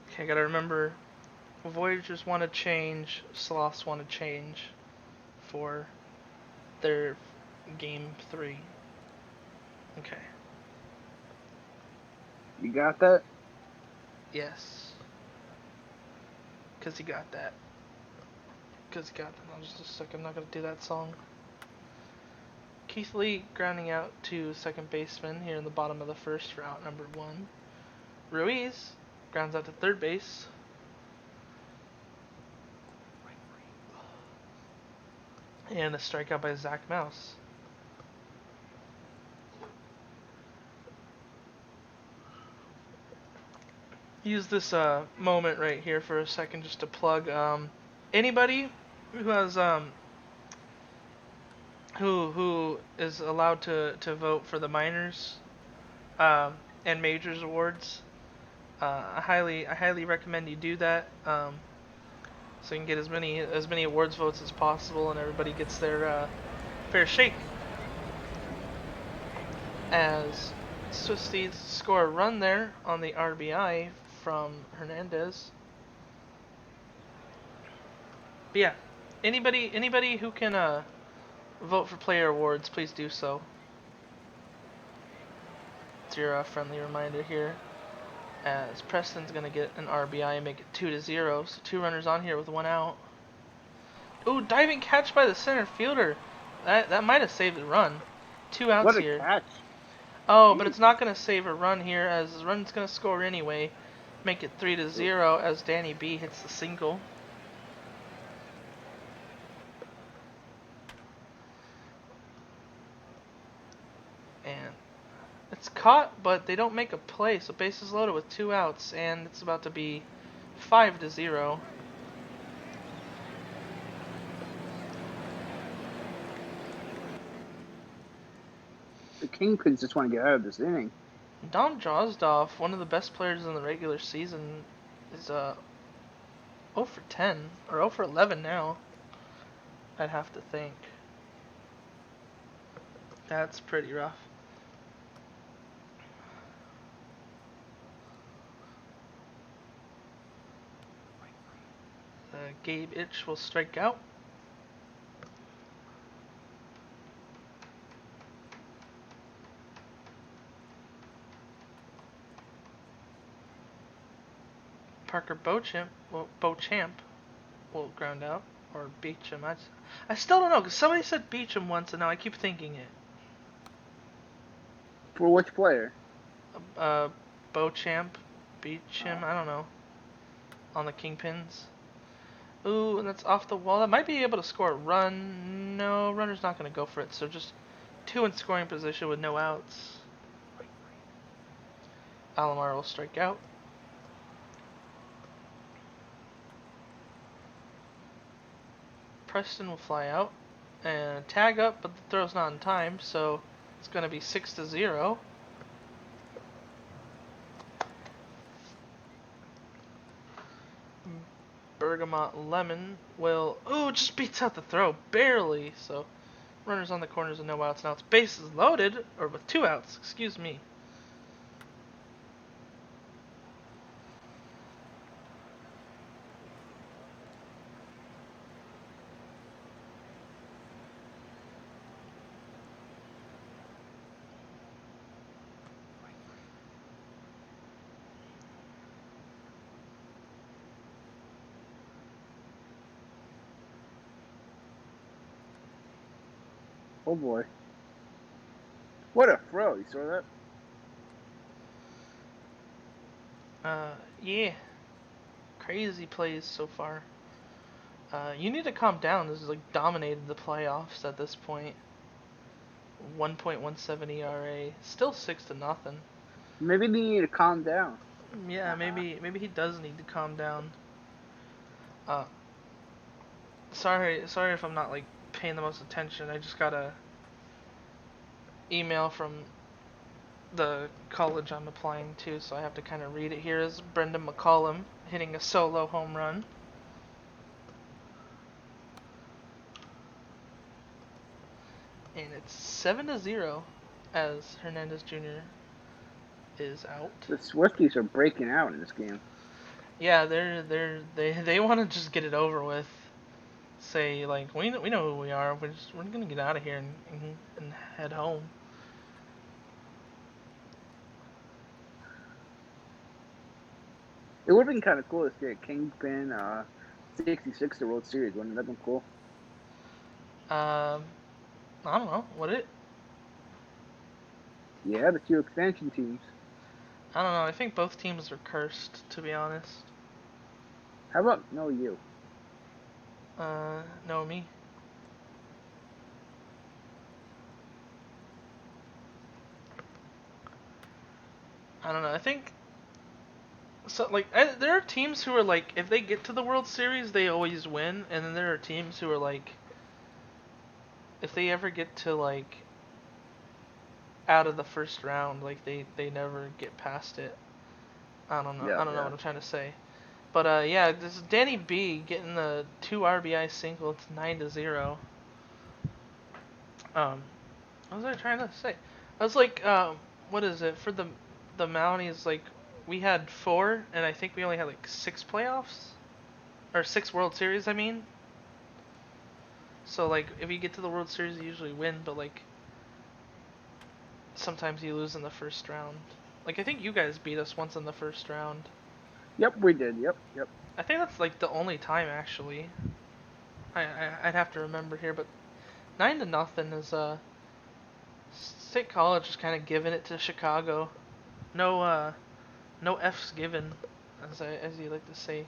Okay, I gotta remember, Voyagers want to change, Sloths want to change for their game 3. Okay. You got that? Yes. Because you got that. Because you got that. No, just a second, I'm not gonna do that song. Keith Lee grounding out to second baseman here in the bottom of the first for out number 1. Ruiz grounds out to third base. And a strikeout by Zach Mouse. Use this moment right here for a second just to plug anybody who has who is allowed to vote for the minors and majors awards. I highly recommend you do that, so you can get as many awards votes as possible, and everybody gets their fair shake. As Swifties score a run there on the RBI from Hernandez. But yeah, anybody who can vote for player awards, please do so. It's your friendly reminder here. As Preston's gonna get an RBI and make it 2-0, so 2 runners on here with 1 out. Ooh, diving catch by the center fielder. That might have saved the run. 2 outs What a here. catch. Oh, but it's not gonna save a run here, as the run's gonna score anyway. Make it 3-0 as Danny B hits the single. And it's caught, but they don't make a play, so bases loaded with 2 outs, and it's about to be 5-0. The Kingpins just want to get out of this inning. Dom Drozdoff, one of the best players in the regular season, is 0 for 10, or 0 for 11 now, I'd have to think. That's pretty rough. Gabe Itch will strike out. Parker Beauchamp will ground out, or Beecham. I still don't know, because somebody said Beecham once, and now I keep thinking it. For which player? uh, Beauchamp beat him. I don't know. On the kingpins. Ooh, and that's off the wall. That might be able to score a run. No, runner's not going to go for it. So just 2 in scoring position with no outs. Alomar will strike out. Preston will fly out and tag up, but the throw's not in time, so it's going to be 6-0. Bergamot Lemon will, just beats out the throw, barely. So runners on the corners and no outs. Now it's bases loaded, or with 2 outs, excuse me. Oh boy. What a throw. You saw that? Yeah. Crazy plays so far. You need to calm down. This is like dominated the playoffs at this point. 1.17 ERA, still 6-0. Maybe they need to calm down. Yeah, maybe he does need to calm down. Uh, sorry if I'm not like paying the most attention. I just got a email from the college I'm applying to, so I have to kind of read it here. Is Brendan McCollum hitting a solo home run? And it's 7-0 as Hernandez Jr. is out. The Swifties are breaking out in this game. Yeah, they want to just get it over with. Say like we know who we are. We're gonna get out of here and head home. It would have been kind of cool to see a Kingpin 66 the World Series. Wouldn't that have been cool? I don't know. Would it? Yeah, the 2 expansion teams. I don't know. I think both teams are cursed, to be honest. How about no you? No me. I don't know. I think so. Like, there are teams who are like, if they get to the World Series, they always win, and then there are teams who are like, if they ever get to like out of the first round, like they never get past it. I don't know. Yeah, I don't know yeah. what I'm trying to say. But yeah, this is Danny B getting the 2 RBI single. It's 9-0. What was I trying to say? I was like, what is it for the Mounties? Like, we had 4, and I think we only had like 6 playoffs or 6 World Series. I mean, so like if you get to the World Series, you usually win, but like sometimes you lose in the first round. Like I think you guys beat us once in the first round. Yep, we did. Yep. I think that's like the only time actually. I'd have to remember here, but 9-0 is State College is kind of giving it to Chicago. No no F's given, as you like to say.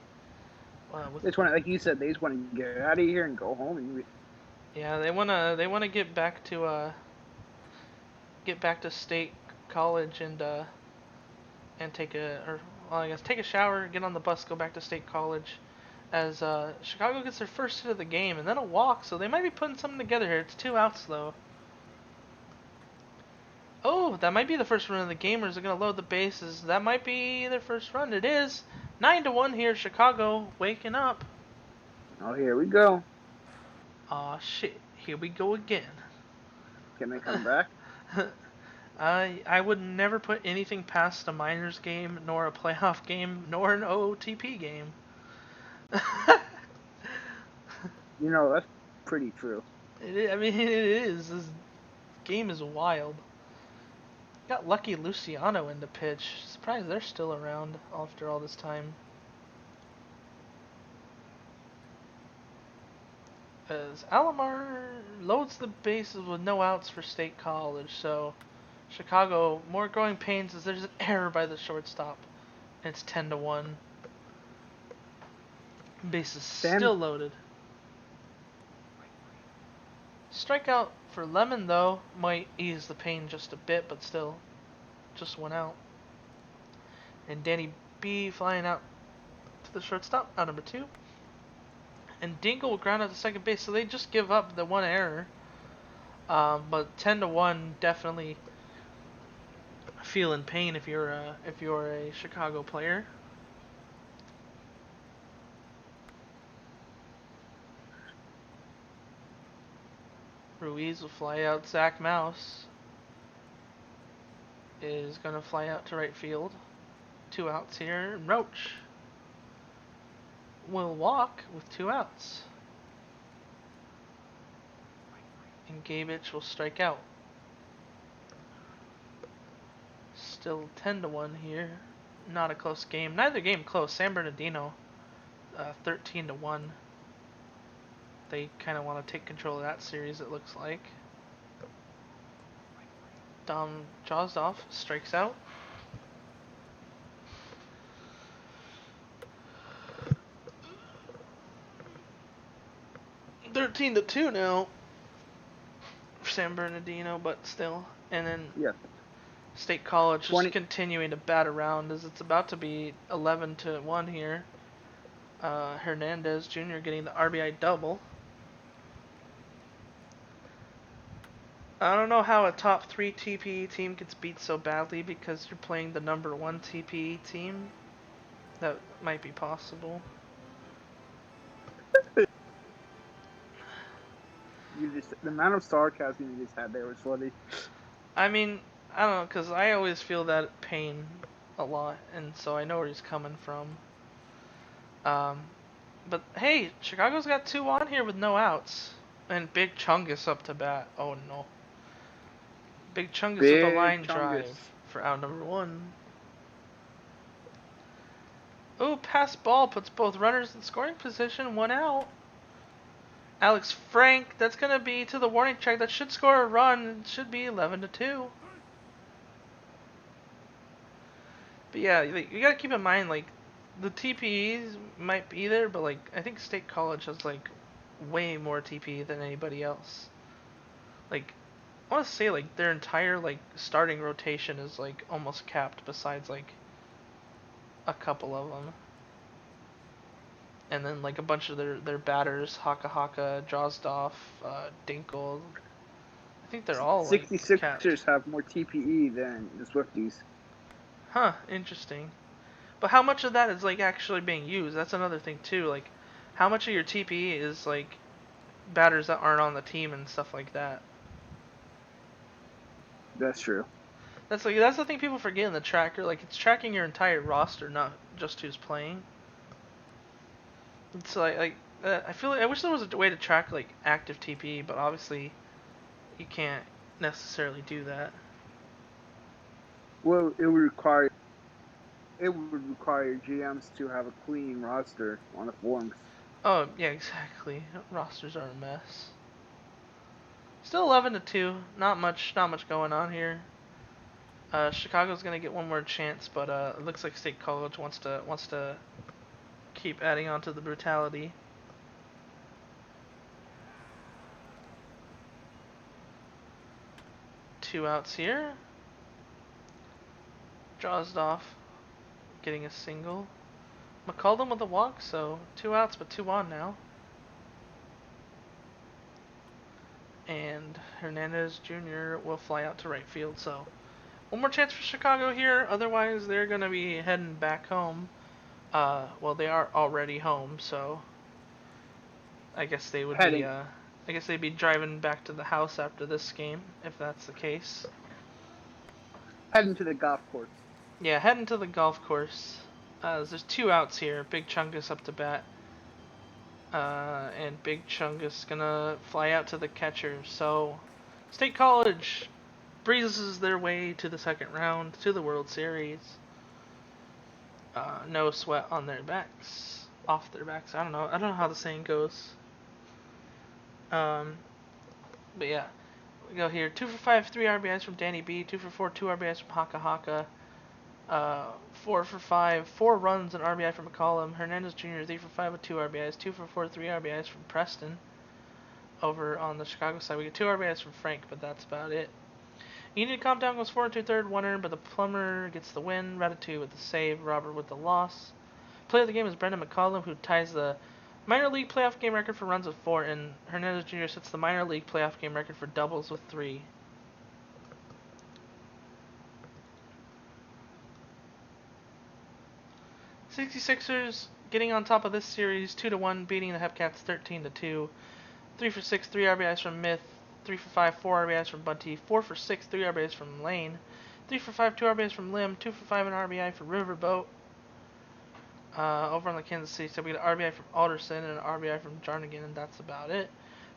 They just want, like you said, they just want to get out of here and go home. Yeah, they wanna get back to State College and take a or well, I guess take a shower, get on the bus, go back to State College. As Chicago gets their first hit of the game and then a walk, so they might be putting something together here. It's 2 outs though. Oh, that might be the first run of the Gamers. Are gonna load the bases. That might be their first run. It is 9-1 here. Chicago waking up. Oh, here we go. Aw shit. Here we go again. Can they come back? I would never put anything past a minors game, nor a playoff game, nor an OTP game. That's pretty true. I mean, it is. This game is wild. Got Lucky Luciano in the pitch. Surprised they're still around after all this time. As Alomar loads the bases with no outs for State College, so Chicago, more growing pains as there's an error by the shortstop. And it's 10-1. Bases Sam, still loaded. Strikeout for Lemon, though, might ease the pain just a bit, but still, just one out. And Danny B flying out to the shortstop, out number 2. And Dingle will ground out to second base, so they just give up the one error. But 10-1, definitely feeling pain if you're a Chicago player. Ruiz will fly out. Zach Mouse is gonna fly out to right field. 2 outs here. Roach will walk with 2 outs. And Gabich will strike out. Still 10-1 here. Not a close game. Neither game close. San Bernardino, 13-1. They kind of want to take control of that series, it looks like. Dom Jozdoff strikes out. Thirteen to 2 now for San Bernardino, but still. And then yeah. State College just 20. continuing to bat around as it's about to be 11-1 here. Hernandez Jr. getting the RBI double. I don't know how a top 3 TPE team gets beat so badly because you're playing the number 1 TPE team. That might be possible. The amount of sarcasm you just had there was funny. I mean, I don't know, because I always feel that pain a lot, and so I know where he's coming from. But hey, Chicago's got 2 on here with no outs. And Big Chungus up to bat. Oh no. Big Chungus with a line drive for out number 1. Ooh, pass ball puts both runners in scoring position, 1 out. Alex Frank, that's going to be to the warning track. That should score a run. It should be 11-2. But yeah, you got to keep in mind, like, the TPEs might be there, but, like, I think State College has, like, way more TPE than anybody else. Like, I want to say, like, their entire, like, starting rotation is, like, almost capped besides, like, a couple of them. And then, like, a bunch of their batters, Haka, Drozdoff, Dinkle. I think they're all, like, 66ers capped. have more TPE than the Swifties. Huh, interesting. But how much of that is, like, actually being used? That's another thing, too. Like, how much of your TPE is, like, batters that aren't on the team and stuff like that? That's true. That's the thing people forget in the tracker. Like, it's tracking your entire roster, not just who's playing. It's I feel like I wish there was a way to track, like, active TPE, but obviously you can't necessarily do that. Well, it would require GMs to have a clean roster on the forums. Oh yeah, exactly. Rosters are a mess. Still 11-2. Not much going on here. Chicago's gonna get one more chance, but it looks like State College wants to keep adding on to the brutality. Two outs here. Drozdoff getting a single. McCullum with a walk, so 2 outs, but 2 on now. And Hernandez Jr. will fly out to right field, so one more chance for Chicago here. Otherwise, they're going to be heading back home. Well, they are already home, so I guess they would be. I guess they'd be driving back to the house after this game, if that's the case. Heading to the golf course. Yeah, heading to the golf course. There's 2 outs here. Big Chungus up to bat. And Big Chungus gonna fly out to the catcher. So, State College breezes their way to the second round, to the World Series. No sweat on their backs, off their backs. I don't know how the saying goes. But yeah, We go here. 2 for 5, 3 RBIs from Danny B. 2 for 4, 2 RBIs from Haka Haka. 4 for 5, 4 runs, and RBI from McCollum. Hernandez Jr. 3 for 5 with 2 RBIs. 2 for 4, 3 RBIs from Preston. Over on the Chicago side, we get 2 RBIs from Frank, but that's about it. You need to calm down, goes 4 and 2/3, 1 earned, but the Plumber gets the win. Ratatouille with the save, Robert with the loss. Player of the game is Brendan McCollum, who ties the minor league playoff game record for runs with 4, and Hernandez Jr. sets the minor league playoff game record for doubles with 3. '66ers getting on top of this series 2-1, beating the Hepcats 13-2. 3 for 6, 3 RBIs from Myth. 3 for 5, 4 RBIs from Bunty. 4 for 6, 3 RBIs from Lane. 3 for 5, 2 RBIs from Lim. 2 for 5, an RBI for Riverboat. Over on the Kansas City side, we get an RBI from Alderson and an RBI from Jarnigan, and that's about it.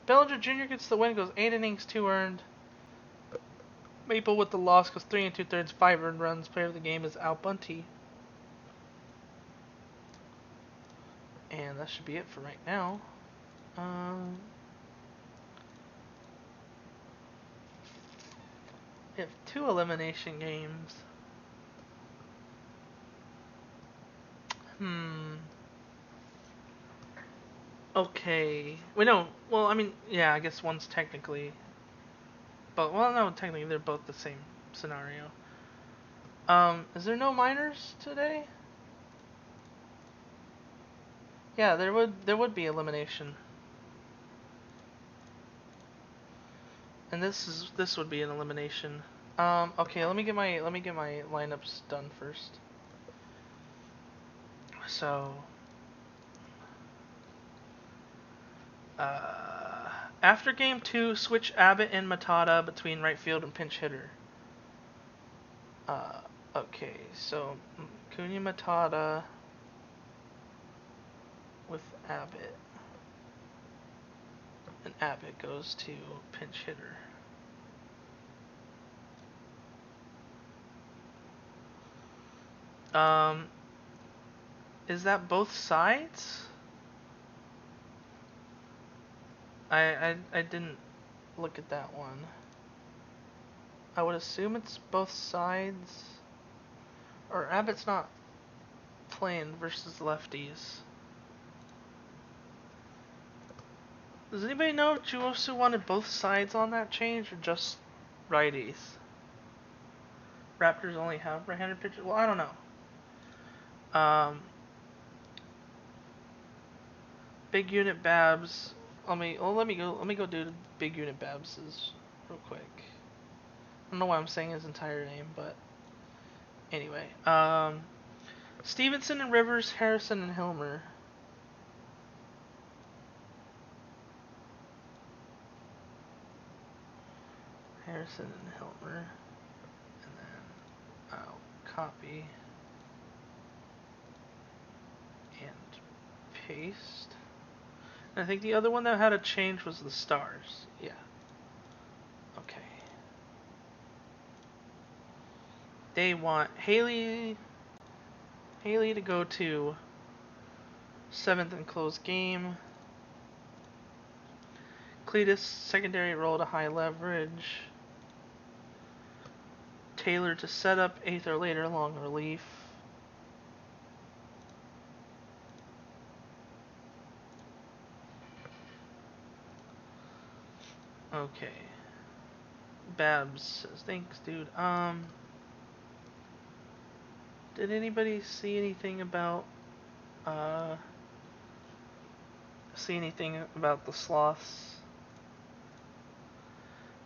Bellinger Jr. gets the win, goes 8 innings, 2 earned. Maple with the loss goes 3 and 2/3, 5 earned runs. Player of the game is Al Bunty. And that should be it for right now. We have 2 elimination games. Okay. Wait, no. Well, I mean, yeah, I guess one's technically. But, well, no, technically they're both the same scenario. Is there no minors today? Yeah, there would be elimination. And this would be an elimination. Okay, let me get my lineups done first. So, after game 2, switch Abbott and Matata between right field and pinch hitter. Okay, so Cunha Matata with Abbott. And Abbott goes to pinch hitter. Is that both sides? I didn't look at that one. I would assume it's both sides. Or Abbott's not playing versus lefties. Does anybody know if Juosu wanted both sides on that change or just righties? Raptors only have right-handed pitchers. Well, I don't know. Big unit Babs. Let me go do the big unit Babs's real quick. I don't know why I'm saying his entire name, but anyway. Stevenson and Rivers, Harrison and Hilmer. Harrison and Hilmer. And then I'll copy and paste. And I think the other one that had a change was the Stars. Yeah. Okay. They want Haley to go to 7th and close game. Cletus secondary role to high leverage. Taylor to set up 8th or later long relief. Okay. Babs says, thanks, dude. Did anybody see anything about the sloths?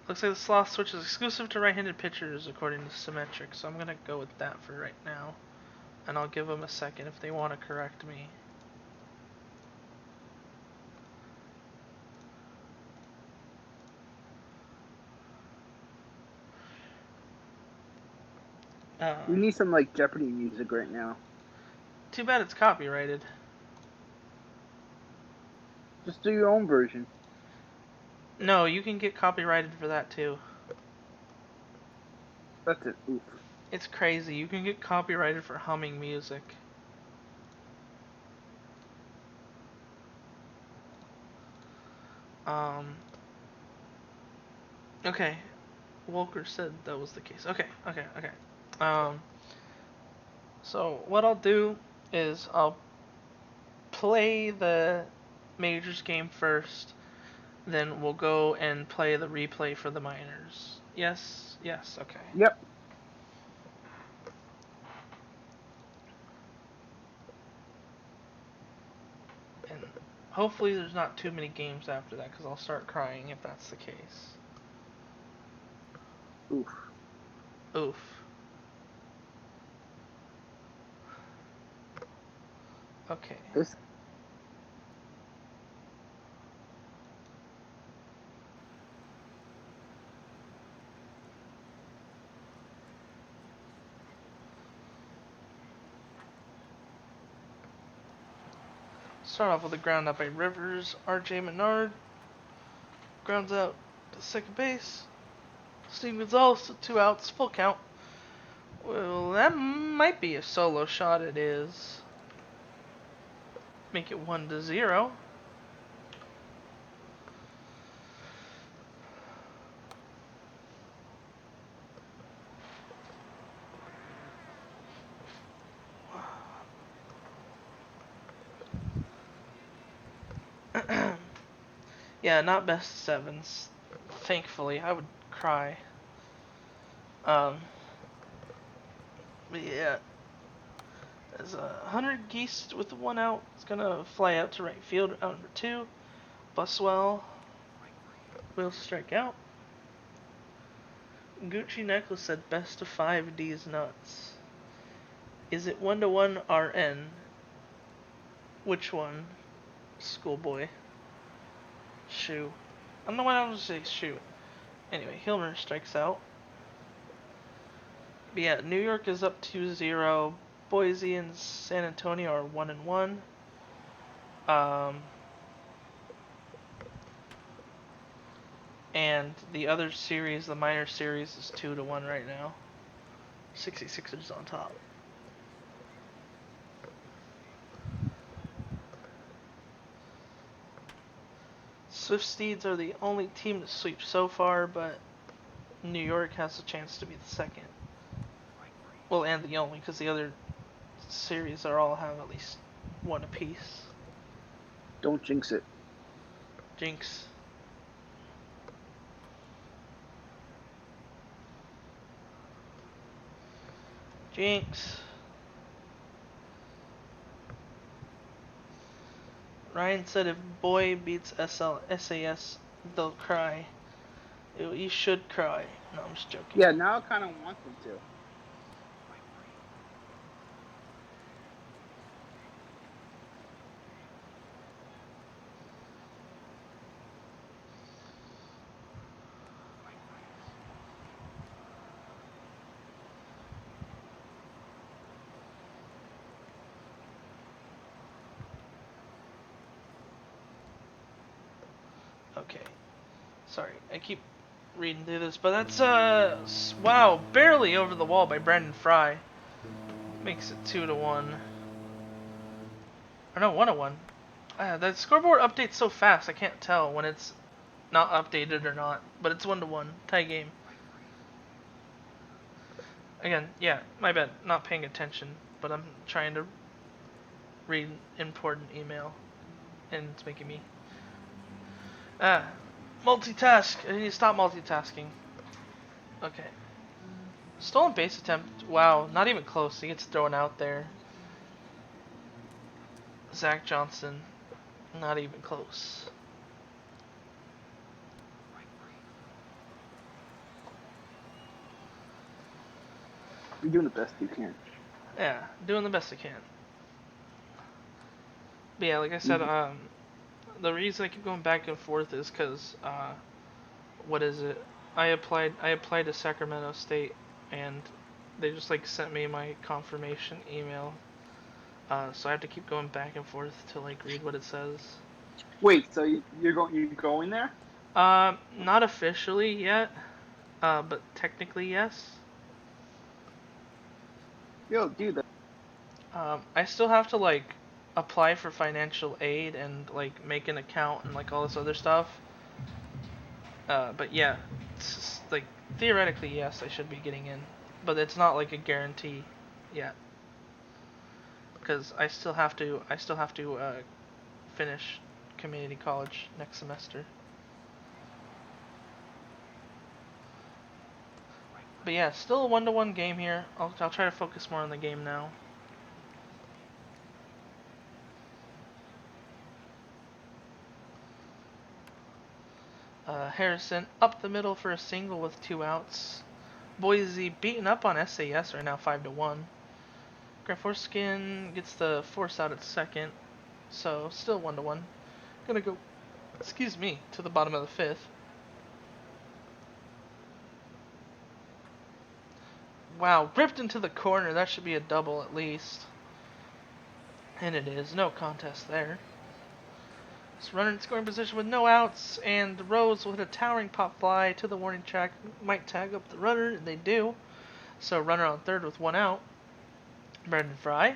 Looks like the sloth switch is exclusive to right-handed pitchers according to Symmetric, so I'm gonna go with that for right now. And I'll give them a second if they want to correct me. We need some like Jeopardy music right now. Too bad it's copyrighted. Just do your own version. No, you can get copyrighted for that too. That's it. Oof. It's crazy. You can get copyrighted for humming music. Okay. Walker said that was the case. Okay. Um, so what I'll do is I'll play the majors game first, then we'll go and play the replay for the minors. Yes? Yes, okay. Yep. And hopefully there's not too many games after that, because I'll start crying if that's the case. Oof. Oof. Okay. This. Start off with a ground out by Rivers. R.J. Menard grounds out to second base. Steve Gonzalez with 2 outs, full count. Well, that might be a solo shot. It is. Make it 1-0. Yeah, not best of sevens. Thankfully, I would cry. But yeah, there's 100 Geese with 1 out. It's gonna fly out to right field, out number 2. Buswell will strike out. Gucci Necklace said best of 5 D's nuts. Is it 1-1 RN? Which one? Schoolboy. Shoe. I don't know why I was gonna say shoe. Anyway, Hilmer strikes out. But yeah, New York is up 2-0. Boise and San Antonio are 1-1. And the other series, the minor series, is 2-1 right now. 66ers on top. Swift Steeds are the only team to sweep so far, but New York has a chance to be the second. Well, and the only, because the other series are all have at least 1 apiece. Don't jinx it. Jinx. Jinx. Ryan said if Boy beats SAS, they'll cry. You should cry. No, I'm just joking. Yeah, now I kind of want them to. Okay. Sorry, I keep reading through this, but that's, wow, barely over the wall by Brandon Fry. Makes it 2-1. Or no, 1-1. The scoreboard updates so fast, I can't tell when it's not updated or not. But it's 1-1. Tie game. Again, yeah, my bad. Not paying attention, but I'm trying to read important email, and it's making me multitask. I need to stop multitasking. Okay. Stolen base attempt. Wow, not even close. He gets thrown out there. Zach Johnson, not even close. You're doing the best you can. Yeah, doing the best I can. But yeah, like I said, the reason I keep going back and forth is because, what is it? I applied to Sacramento State, and they just like sent me my confirmation email. So I have to keep going back and forth to like read what it says. Wait, so you're going there? Not officially yet, but technically yes. Yo, dude. I still have to like apply for financial aid and like make an account and like all this other stuff. But yeah, like theoretically, yes, I should be getting in, but it's not like a guarantee yet, because I still have to finish community college next semester. But yeah, still a 1-to-1 game here. I'll try to focus more on the game now. Harrison up the middle for a single with 2 outs. Boise beaten up on SAS right now, 5-1. Graforskin gets the force out at second, so still 1-1. Gonna go, excuse me, to the bottom of the 5th. Wow, ripped into the corner. That should be a double at least. And it is. No contest there. This runner in scoring position with no outs, and Rose will hit a towering pop fly to the warning track. Might tag up the runner, and they do. So runner on third with 1 out. Brandon Fry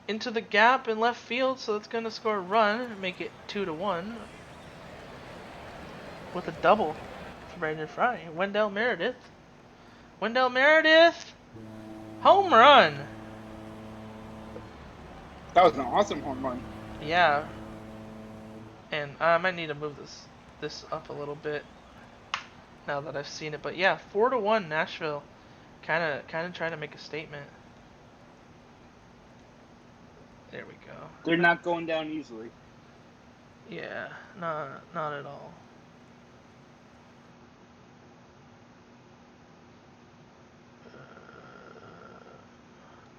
into the gap in left field, so that's going to score a run, make it 2-1 with a double for Brandon Fry. Wendell Meredith. Home run. That was an awesome home run. Yeah. And I might need to move this up a little bit now that I've seen it. But yeah, 4-1 Nashville. Kind of trying to make a statement. There we go. They're not going down easily. Yeah, not at all.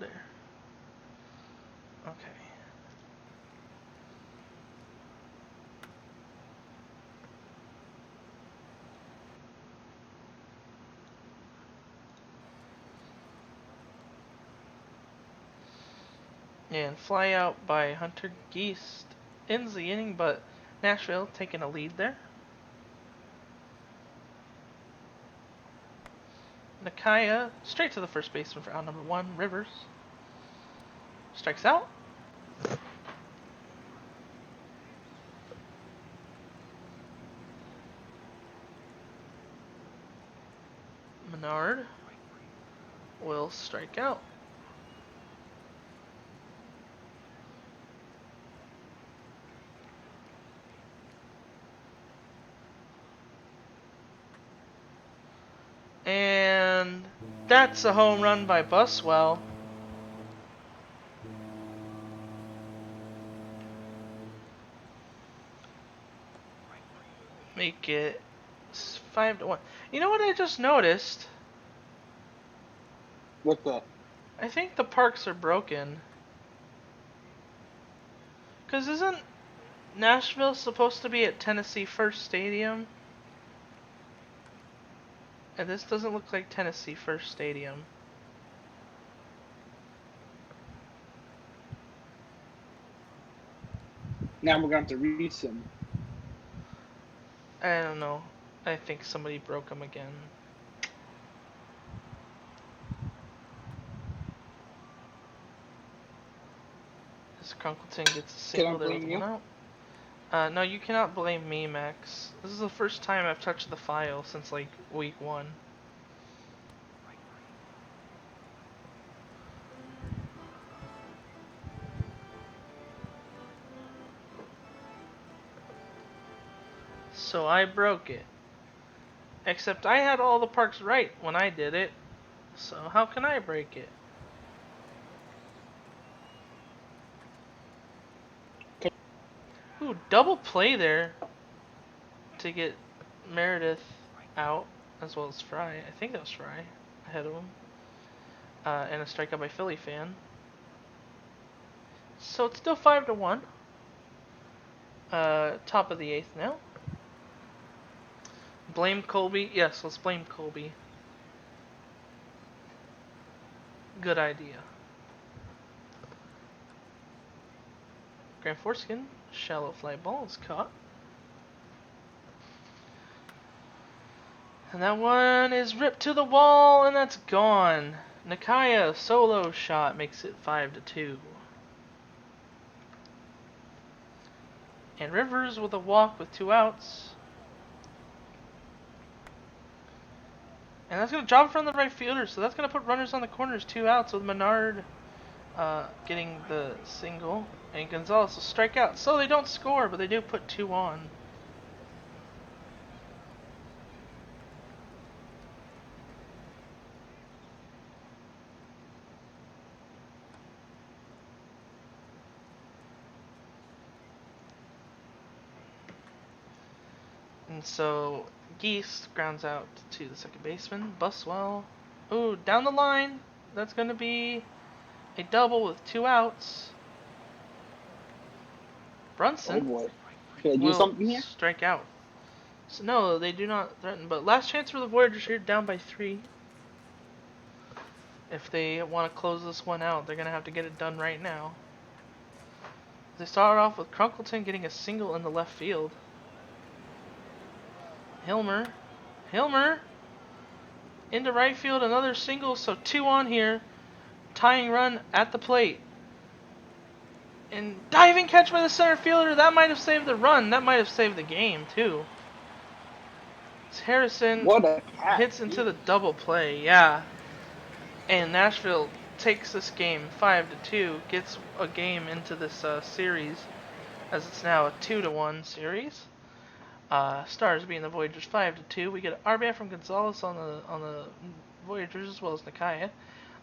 There. Okay. And fly out by Hunter Geist ends the inning, but Nashville taking a lead there. Nakaya straight to the first baseman for out number 1. Rivers strikes out. Menard will strike out. And that's a home run by Buswell. Make it 5-1. You know what I just noticed? What's that? I think the parks are broken. Because isn't Nashville supposed to be at Tennessee First Stadium? And this doesn't look like Tennessee First Stadium. Now we're going to have to resend. I don't know. I think somebody broke them again. As Crunkleton gets a single there with 1 out. No, you cannot blame me, Max. This is the first time I've touched the file since like week 1. So I broke it. Except I had all the parks right when I did it. So how can I break it? Ooh, double play there to get Meredith out, as well as Fry. I think that was Fry ahead of him. And a strikeout by Philly fan. So it's still 5-1. Top of the 8th now. Blame Colby? Yes, let's blame Colby. Good idea. Grand Foreskin, shallow fly ball is caught. And that one is ripped to the wall, and that's gone. Nakaya solo shot makes it 5-2. And Rivers with a walk with 2 outs. And that's going to drop it from the right fielder, so that's going to put runners on the corners, 2 outs with Menard getting the single, and Gonzalez will strike out. So they don't score, but they do put 2 on. And so Geese grounds out to the second baseman. Buswell. Ooh, down the line. That's going to be a double with 2 outs. Oh Brunson boy. Can I do will something here? strike out. So no, they do not threaten. But last chance for the Voyagers here, down by 3. If they want to close this one out, they're going to have to get it done right now. They started off with Crunkleton getting a single in the left field. Hilmer into right field, another single, so 2 on here. Tying run at the plate. And diving catch by the center fielder, that might have saved the run. That might have saved the game, too. Harrison What a catch. hits into the Jesus. double play, yeah. And Nashville takes this game 5-2, gets a game into this series, as it's now a 2-1 series. Stars being the Voyagers 5-2. We get an RBI from Gonzalez on the Voyagers as well as Nakaya.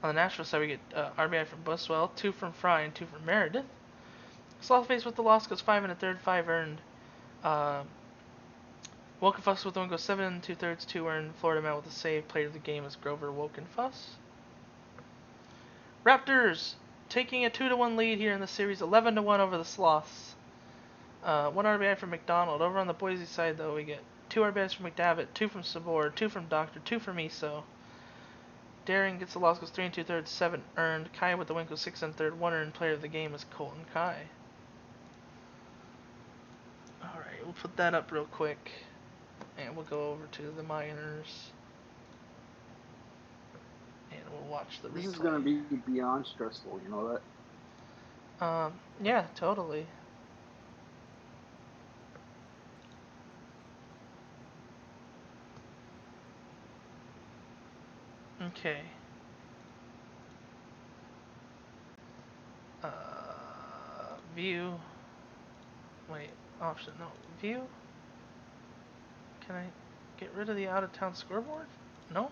On the Nashville side, we get RBI from Buswell, 2 from Fry, and 2 from Meredith. Sloth face with the loss goes 5 1/3, 5 earned. Wokenfuss with the win goes 7 2/3, 2 earned. Florida Man with the save. Player of the game is Grover Wokenfuss. Raptors taking a 2-1 lead here in the series, 11-1 over the Sloths. 1 RBI from McDonald. Over on the Boise side, though, we get 2 RBIs from McDavitt, 2 from Sabor, 2 from Doctor, 2 from Iso. Daring gets the loss, goes 3 2/3, 7 earned. Kai with the win goes 6 1/3, 1 earned. Player of the game is Colton Kai. Alright, we'll put that up real quick. And we'll go over to the minors. And we'll watch the replay. This is going to be beyond stressful, you know that? Yeah, totally. Okay. View. Wait, option, no. View? Can I get rid of the out-of-town scoreboard? No?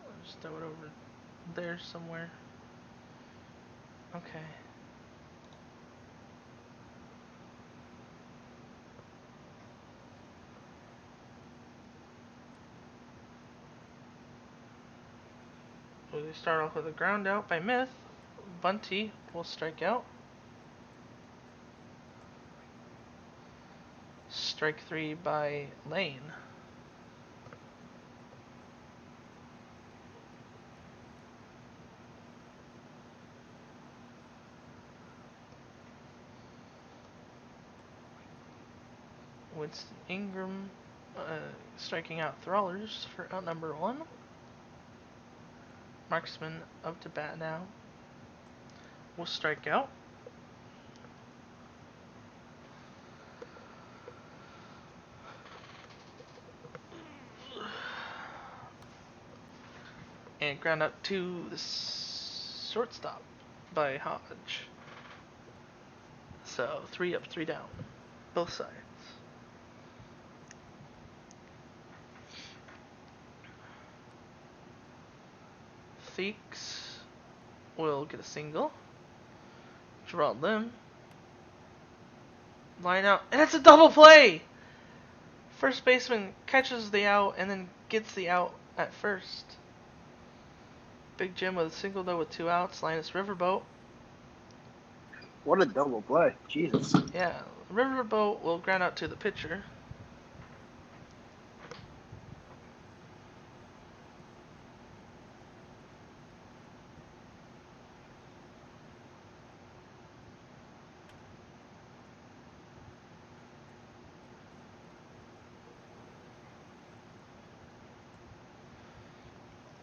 I'll just throw it over there somewhere. Okay. So they start off with a ground out by Myth. Bunty will strike out. Strike 3 by Lane. Winston Ingram striking out Thrallers for out number 1. Marksman up to bat now. Will strike out. And ground out to the shortstop by Hodge. So 3 up, 3 down. Both sides. Theeks will get a single. Gerald Lim. Line out. And it's a double play! First baseman catches the out and then gets the out at first. Big Jim with a single though with 2 outs. Linus Riverboat. What a double play. Jesus. Yeah, Riverboat will ground out to the pitcher.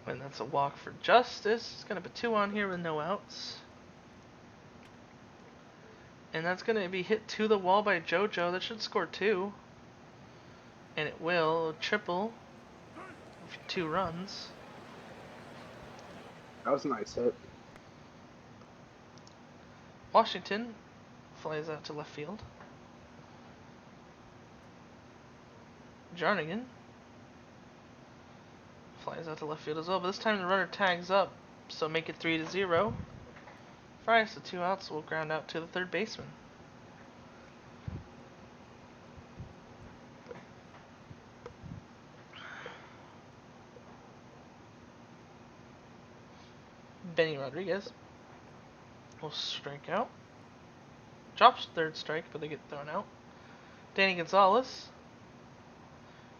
And that's a walk for Justice. It's going to put 2 on here with no outs. And that's going to be hit to the wall by JoJo. That should score 2. And it will triple 2 runs. That was a nice hit. Washington flies out to left field. Jarnigan flies out to left field as well, but this time the runner tags up, so make it 3-0. Fries, the 2 outs will ground out to the third baseman. Benny Rodriguez will strike out. Drops third strike, but they get thrown out. Danny Gonzalez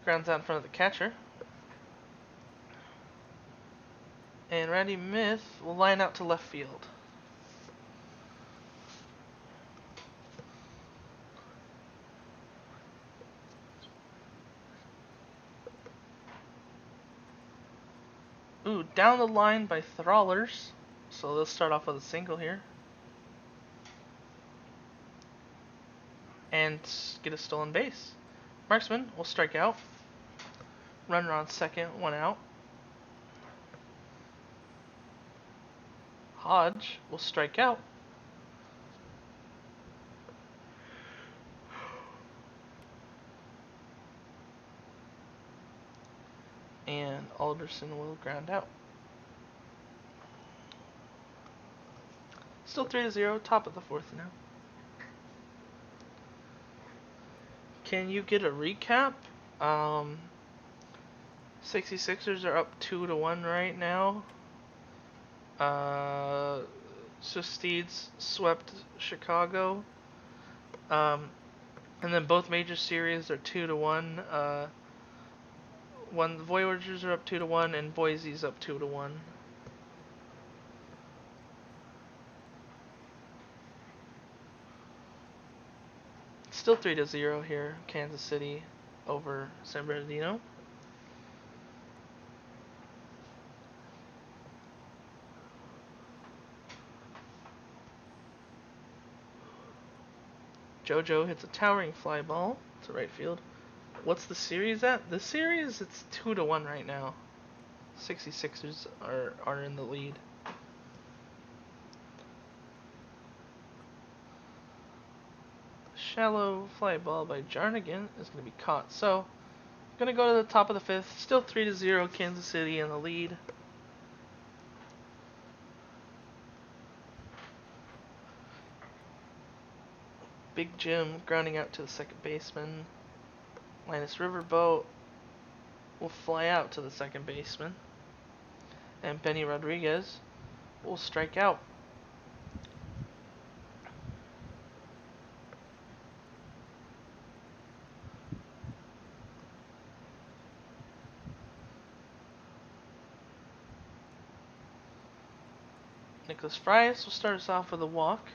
grounds out in front of the catcher. And Randy Myth will line out to left field. Ooh, down the line by Thrallers. So they'll start off with a single here. And get a stolen base. Marksman will strike out. Runner on second, 1 out. Hodge will strike out. And Alderson will ground out. Still 3-0, top of the 4th now. Can you get a recap? 66ers are up 2-1 right now. Steeds swept Chicago. And then both major series are 2-1. The Voyagers are up 2-1, and Boise's up 2-1. Still 3-0 here, Kansas City over San Bernardino. JoJo hits a towering fly ball to right field. What's the series at? The series, it's 2-1 right now. 66ers are in the lead. Shallow fly ball by Jarnigan is going to be caught. So, going to go to the top of the 5th. Still 3-0, Kansas City in the lead. Big Jim grounding out to the second baseman. Linus Riverboat will fly out to the second baseman. And Benny Rodriguez will strike out. Nicholas Frias will start us off with a walk.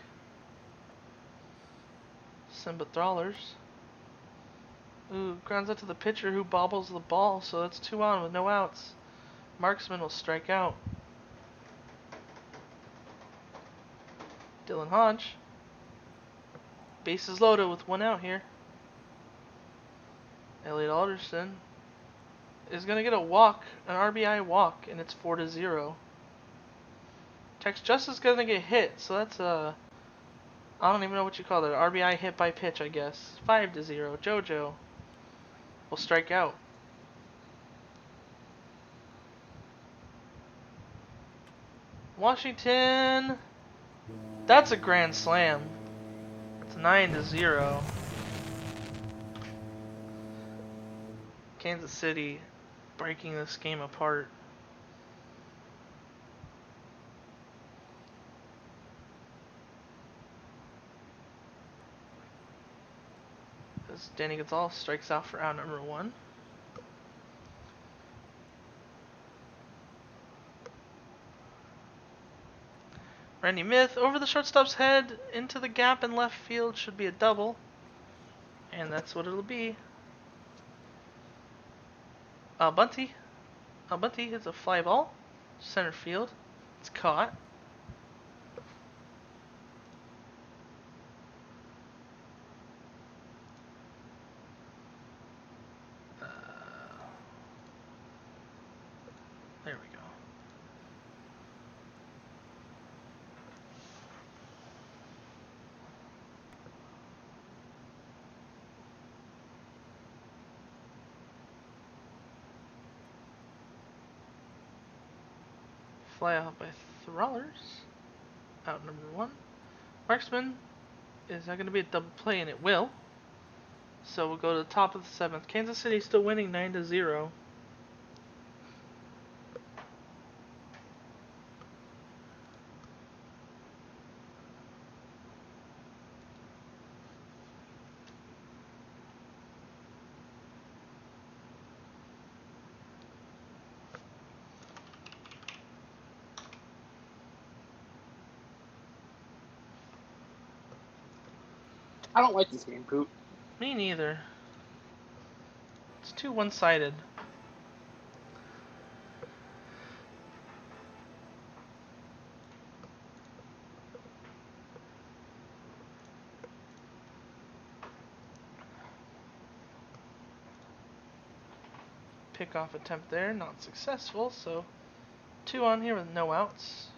Simba Thrallers. Ooh, grounds out to the pitcher who bobbles the ball, so that's 2 on with no outs. Marksman will strike out. Dylan Hodge. Bases loaded with 1 out here. Elliot Alderson is going to get a walk, an RBI walk, and it's 4-0. Tex Justice is going to get hit, so that's a... I don't even know what you call it. RBI hit by pitch, I guess. 5-0. JoJo will strike out. Washington. That's a grand slam. It's 9-0. Kansas City breaking this game apart. As Danny Gonzalez strikes out for out number 1. Randy Myth over the shortstop's head into the gap in left field, should be a double. And that's what it'll be. Bunty hits a fly ball. Center field. It's caught. There we go. Fly out by Thrallers. Out number 1. Marksman. Is that going to be a double play? And it will. So we'll go to the top of the 7th. Kansas City still winning 9-0. I don't like this game, Coop. Me neither. It's too one-sided. Pickoff attempt there, not successful, so 2 on here with no outs.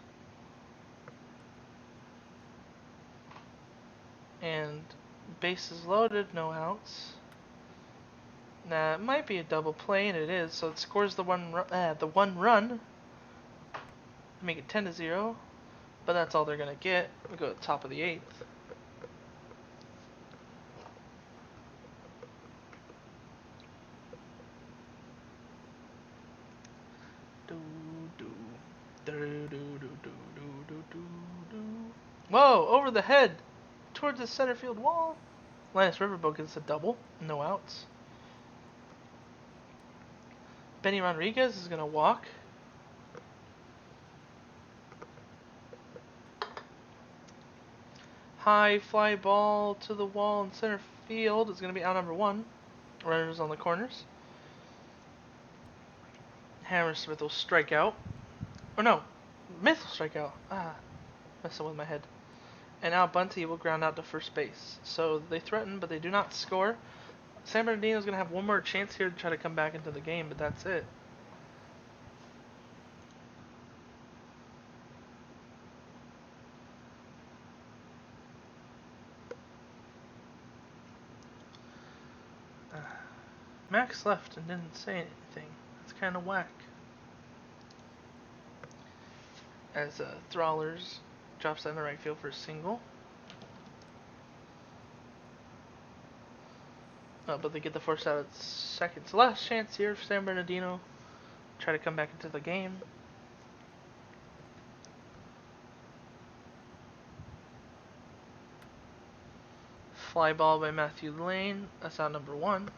And bases loaded, no outs. Now it might be a double play, and it is. So it scores the one run, make it 10-0. But that's all they're gonna get. We go to the top of the 8th. Whoa! Over the head, towards the center field wall. Linus Riverboat gets a double, no outs. Benny Rodriguez is gonna walk. High fly ball to the wall in center field is going to be out number 1. Runners on the corners. Hammersmith will strike out. Oh no, Myth will strike out. Messing with my head. And now Bunty will ground out to first base. So they threaten, but they do not score. San Bernardino is going to have one more chance here to try to come back into the game, but that's it. Max left and didn't say anything. That's kind of whack. As Thrallers drops down the right field for a single. But they get the force out at second. It's the last chance here for San Bernardino. Try to come back into the game. Fly ball by Matthew Lane. That's out number 1.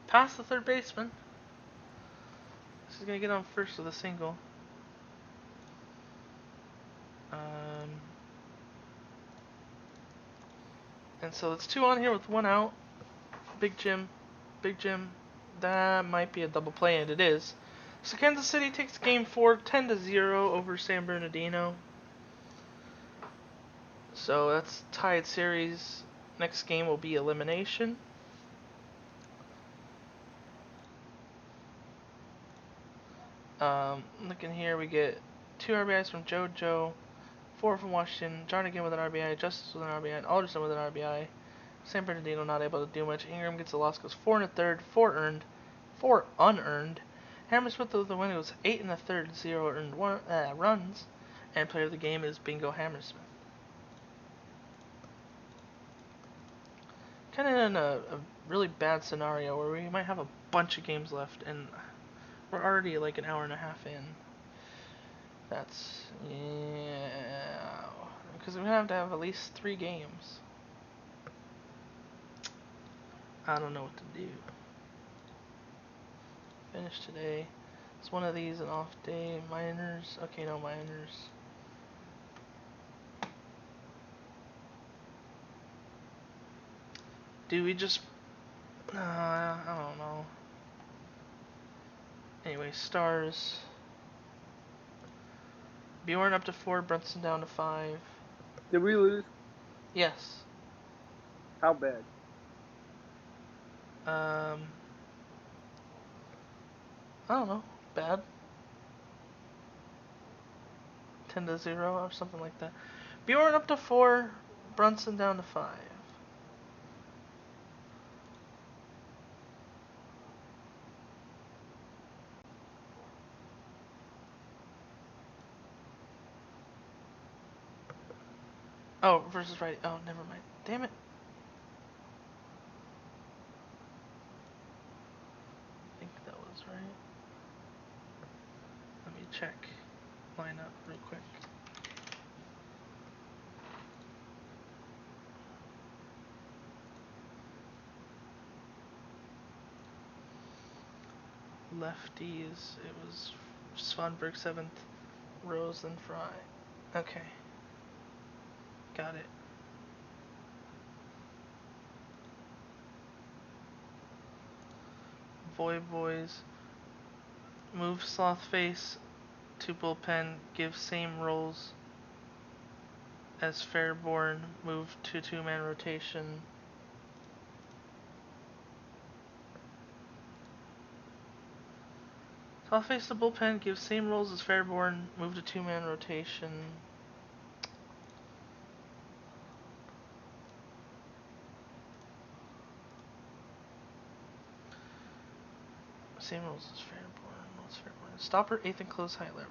Past the third baseman. This is going to get on first with a single. And so it's 2 on here with 1 out. Big Jim. That might be a double play, and it is. So Kansas City takes game 4, 10-0 over San Bernardino. So that's tied series. Next game will be elimination. Looking here, we get 2 RBIs from JoJo, 4 from Washington, Jarnigan with an RBI, Justice with an RBI, and Alderson with an RBI. San Bernardino not able to do much. Ingram gets a loss, goes 4 1/3, 4 earned, 4 unearned. Hammersmith with the win, goes 8 1/3, 0 earned runs. And player of the game is Bingo Hammersmith. Kind of in a really bad scenario where we might have a bunch of games left, and we're already like an hour and a half in. That's, yeah, because we have to have at least 3 games. I don't know what to do. Finish today. It's one of these, an off day. Minors. Okay, no minors. Do we just... I don't know. Anyway, stars. Bjorn up to 4, Brunson down to 5. Did we lose? Yes. How bad? I don't know. Bad. 10-0 or something like that. Bjorn up to 4. Brunson down to 5. Oh, versus right. Oh, never mind. Damn it. I think that was right. Let me check lineup real quick. Lefties. It was Svanberg 7th. Rose and Fry. Okay. Got it. Void Boys. Move Slothface to bullpen. Give same roles as Fairborn. Move to 2-man rotation. Slothface to bullpen. Give same roles as Fairborn. Move to 2-man rotation. Same rules as Fairborn. What's Fairborn? Stopper 8th and close high leverage.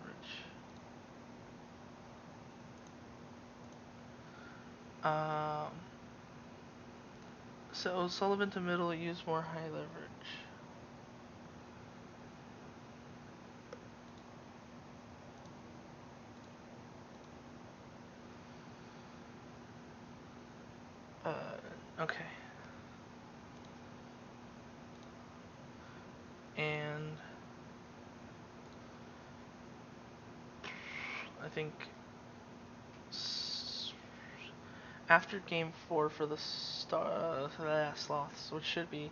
So Sullivan to middle, use more high leverage. Okay. And I think after game 4 for the Sloths, which should be,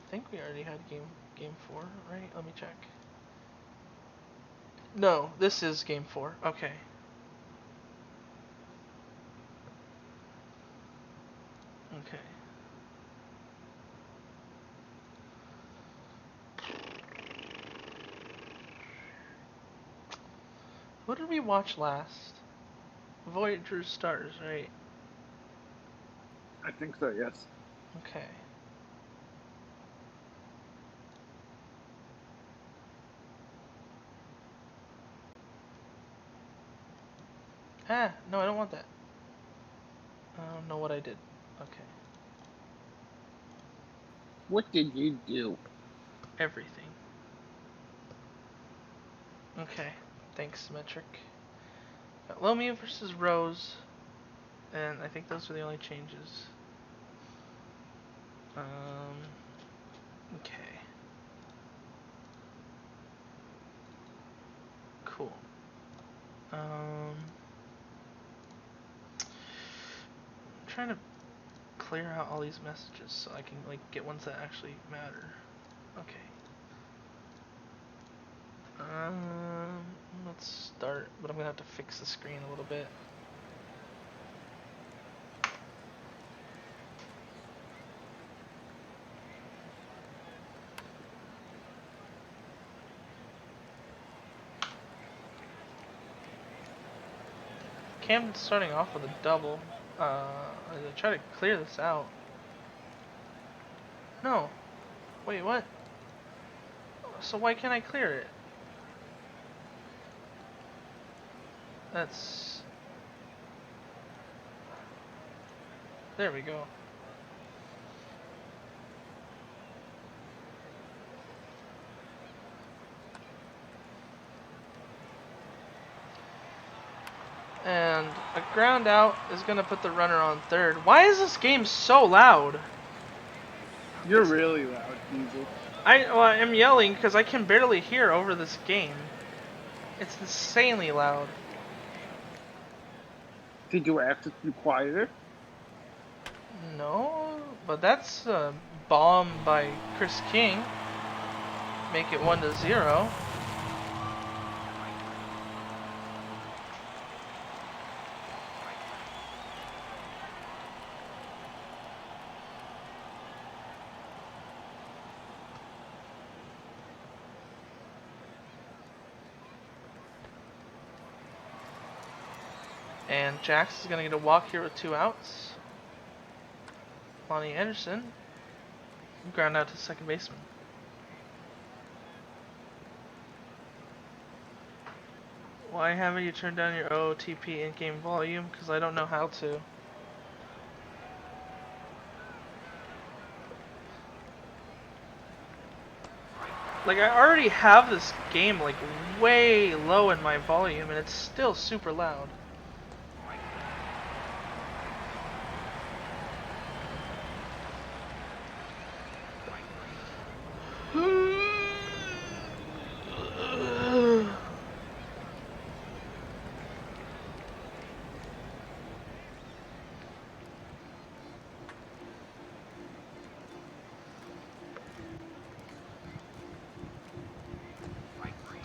I think we already had game 4, right? Let me check. No, this is game 4. Okay. Okay. What did we watch last? Voyager's Stars, right? I think so, yes. Okay. Ah, no, I don't want that. I don't know what I did. Okay. What did you do? Everything. Okay. Thanks, Metric. Got Lomia versus Rose. And I think those are the only changes. Okay. Cool. I'm trying to clear out all these messages so I can like get ones that actually matter. Okay. Let's start, but I'm gonna have to fix the screen a little bit. Camden's starting off with a double. I try to clear this out. No. Wait, what? So why can't I clear it? That's... There we go. And a ground out is gonna put the runner on third. Why is this game so loud? You're really loud, Diesel. I'm yelling because I can barely hear over this game. It's insanely loud. Did you ask us to be quieter? No, but that's a bomb by Chris King. Make it 1-0. And Jax is going to get a walk here with 2 outs. Lonnie Anderson, ground out to second baseman. Why haven't you turned down your OOTP in-game volume? Because I don't know how to. Like, I already have this game, like, way low in my volume, and it's still super loud.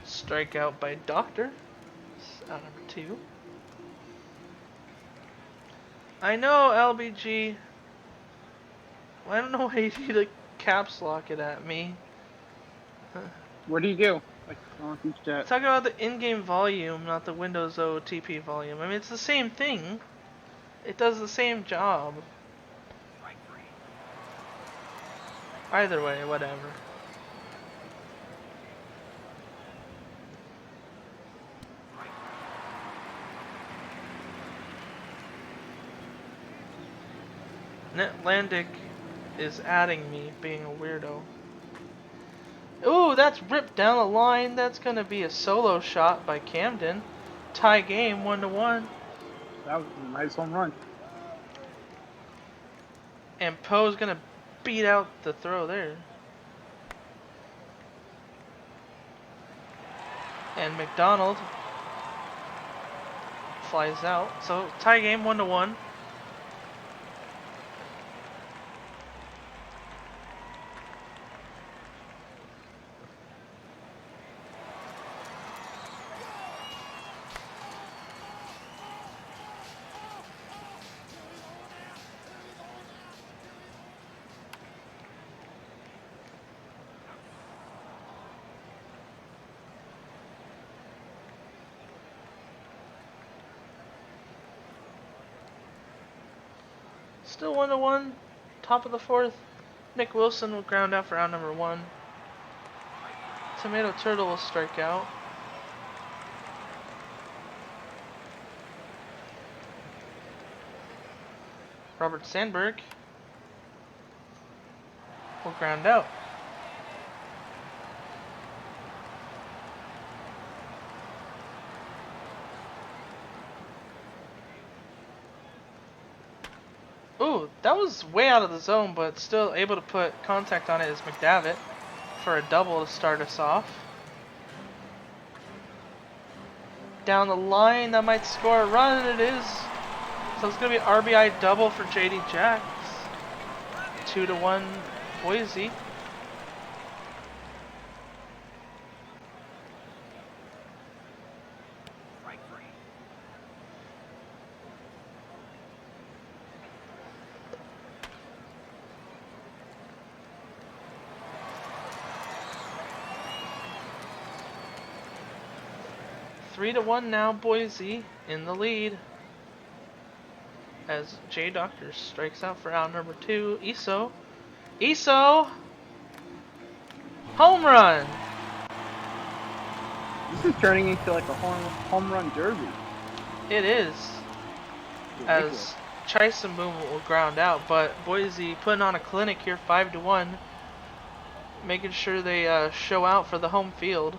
Strikeout by Doctor. Out number 2. I know, LBG. I don't know why you need to caps lock it at me. What do you do? Like, on each chat. Talking about the in-game volume, not the Windows OTP volume. I mean, it's the same thing. It does the same job. Either way, whatever. Netlandic is adding me, being a weirdo. Ooh, that's ripped down the line. That's gonna be a solo shot by Camden. Tie game, 1-1. That was a nice home run. And Poe's gonna beat out the throw there. And McDonald flies out. So tie game, 1-1. Still 1-1. Top of the 4th. Nick Wilson will ground out for out number 1. Tomato Turtle will strike out. Robert Sandberg will ground out. Ooh, that was way out of the zone, but still able to put contact on it is McDavitt for a double to start us off. Down the line, that might score a run, and it is. So it's going to be an RBI double for JD Jax. 2-1 Boise. Three to 1 now, Boise in the lead. As J Doctor strikes out for out number 2. Iso! Home run! This is turning into like a home run derby. It is. As Boom will ground out, but Boise putting on a clinic here, 5-1. Making sure they show out for the home field.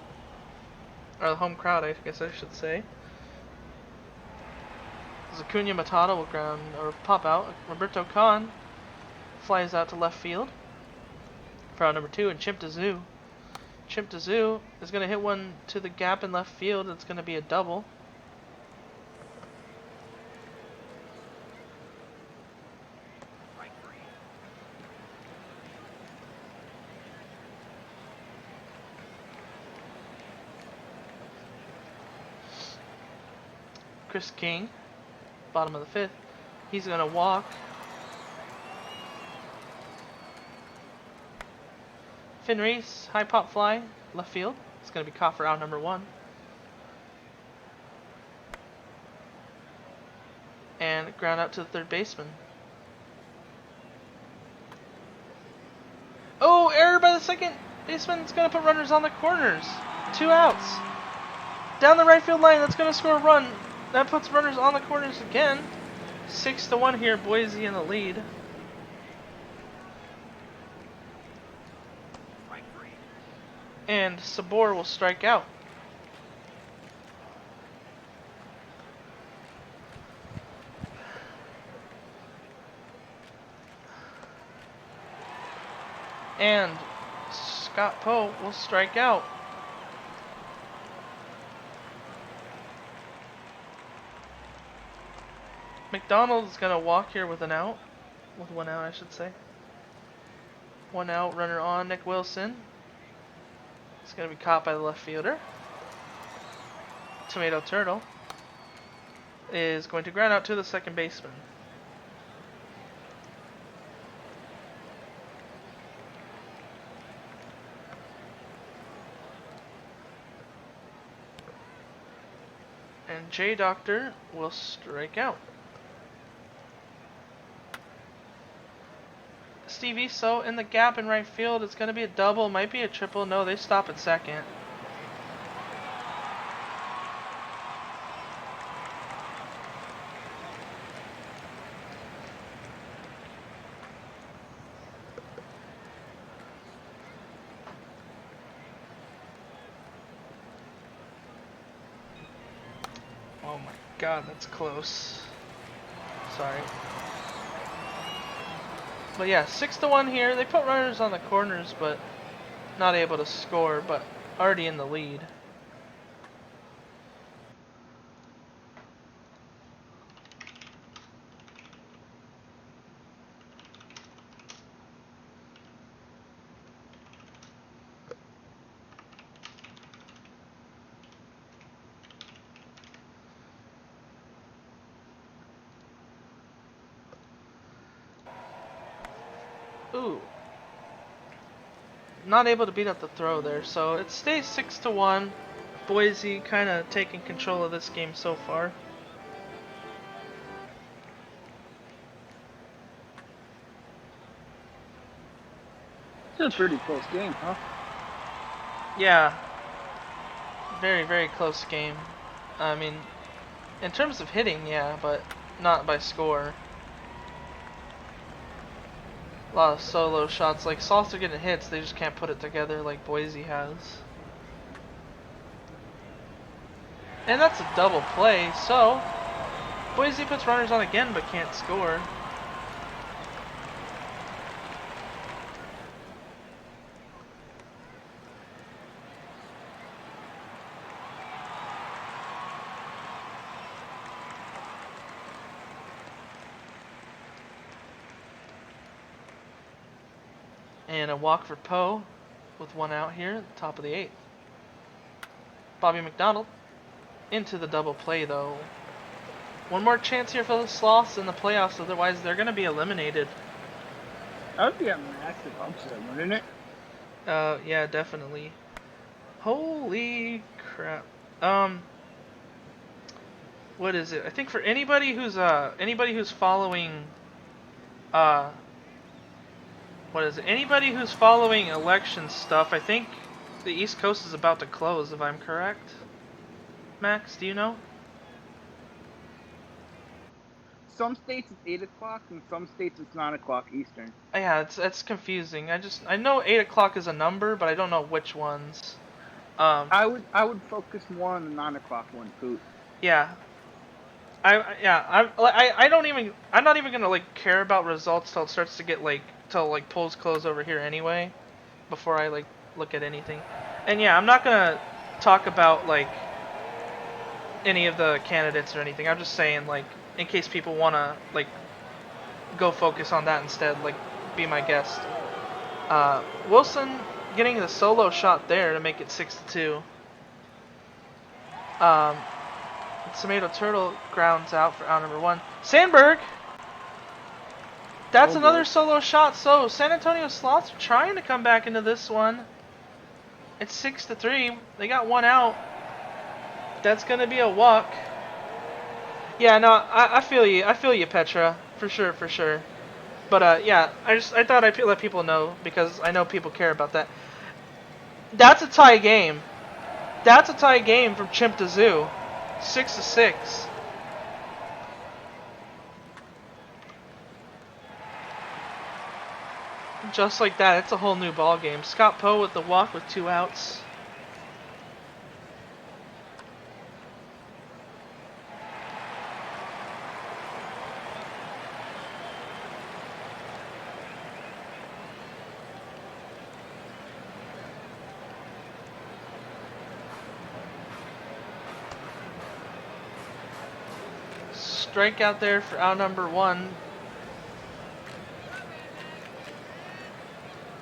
Or the home crowd, I guess I should say. Acuna Matata will ground or pop out. Roberto Khan flies out to left field for out number 2, and Chimp to Zoo. Chimp to Zoo is going to hit one to the gap in left field. It's going to be a double. Chris King, bottom of the 5th. He's going to walk. Finn Reese, high pop fly, left field. It's going to be caught for out number 1. And ground out to the third baseman. Oh, error by the second baseman. It's going to put runners on the corners. 2 outs. Down the right field line, that's going to score a run. That puts runners on the corners again. 6-1 here, Boise in the lead. And Sabor will strike out. And Scott Poe will strike out. McDonald is going to walk here with an out. With 1 out, I should say. 1 out, runner on, Nick Wilson. It's going to be caught by the left fielder. Tomato Turtle is going to ground out to the second baseman. And J Doctor will strike out. Steve Iso in the gap in right field. It's going to be a double, might be a triple. No, they stop at second. Oh my god, that's close. Sorry. But yeah, 6-1 here. They put runners on the corners, but not able to score, but already in the lead. Ooh. Not able to beat up the throw there, so it stays 6-1. Boise kind of taking control of this game so far. It's a pretty close game, huh? Yeah. Very, very close game. I mean, in terms of hitting, yeah, but not by score. A lot of solo shots. Like, Salter getting hits, they just can't put it together like Boise has. And that's a double play, so Boise puts runners on again but can't score. And a walk for Poe with 1 out here at the top of the 8th. Bobby McDonald into the double play though. One more chance here for the Sloths in the playoffs, otherwise they're going to be eliminated. That would be a massive upset, wouldn't it? Yeah, definitely. Holy crap. What is it? I think for anybody who's following what is it? Anybody who's following election stuff, I think the East Coast is about to close, if I'm correct. Max, do you know? Some states it's 8 o'clock, and some states it's 9 o'clock Eastern. Yeah, it's confusing. I know 8 o'clock is a number, but I don't know which ones. I would focus more on the 9 o'clock one, Poot. Yeah. I'm not even gonna like care about results till it starts to get till polls close over here anyway, before I look at anything. And yeah, I'm not gonna talk about any of the candidates or anything. I'm just saying in case people wanna go focus on that instead, be my guest. Wilson getting the solo shot there to make it 6-2. Tomato Turtle grounds out for out number 1. Sandberg! That's another solo shot, so San Antonio Sloths are trying to come back into this one. It's 6-3. They got 1 out. That's going to be a walk. Yeah, no, I feel you. I feel you, Petra. For sure, for sure. But yeah, I thought I'd let people know because I know people care about that. That's a tie game. That's a tie game from Chimp to Zoo. 6-6. Just like that, it's a whole new ball game. Scott Poe with the walk with 2 outs. Strikeout there for out number 1.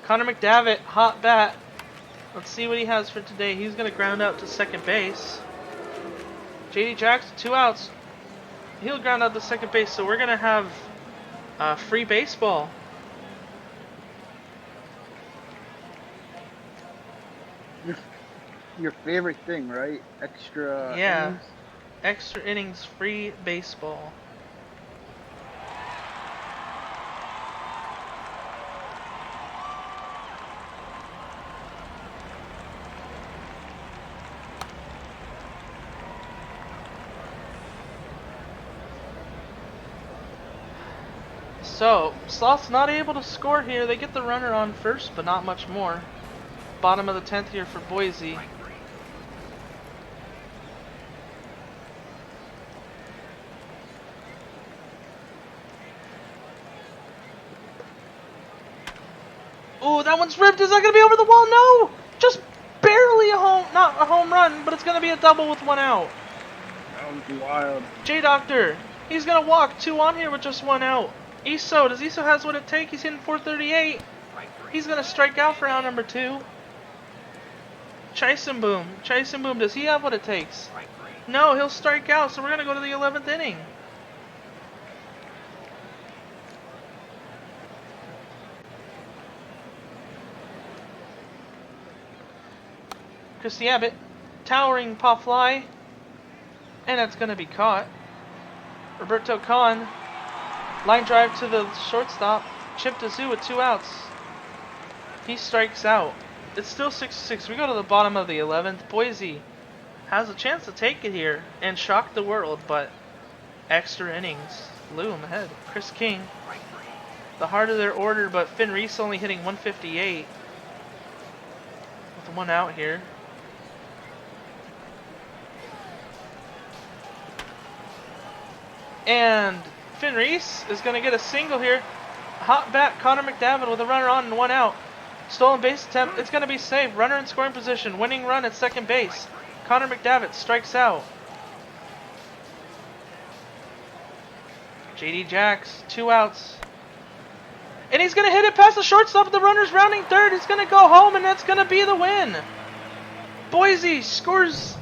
Connor McDavitt, hot bat. Let's see what he has for today. He's going to ground out to second base. JD Jackson, 2 outs. He'll ground out to second base, so we're going to have free baseball. Your favorite thing, right? Extra Yeah. innings. Extra innings, free baseball. So, Sloth's not able to score here. They get the runner on first, but not much more. Bottom of the 10th here for Boise. Ooh, that one's ripped. Is that going to be over the wall? No! Just barely a home, not a home run, but it's going to be a double with 1 out. That was wild. J-Doctor, he's going to walk 2 on here with just 1 out. Iso, does Iso has what it takes? He's hitting 438. He's going to strike out for out number 2. Chison Boom, does he have what it takes? No, he'll strike out, so we're going to go to the 11th inning. Christy Abbott, towering pop fly, and that's going to be caught. Roberto Kahn, line drive to the shortstop. Chip to Zoo with 2 outs. He strikes out. It's still 6-6. We go to the bottom of the 11th. Boise has a chance to take it here and shock the world, but extra innings loom ahead. Chris King, the heart of their order, but Finn Reese only hitting 158 with 1 out here. And Finn Reese is going to get a single here. Hot bat Connor McDavitt with a runner on and 1 out. Stolen base attempt. It's going to be safe. Runner in scoring position. Winning run at second base. Connor McDavitt strikes out. JD Jacks, 2 outs. And he's going to hit it past the shortstop. The runner's rounding third. He's going to go home, and that's going to be the win. Boise scores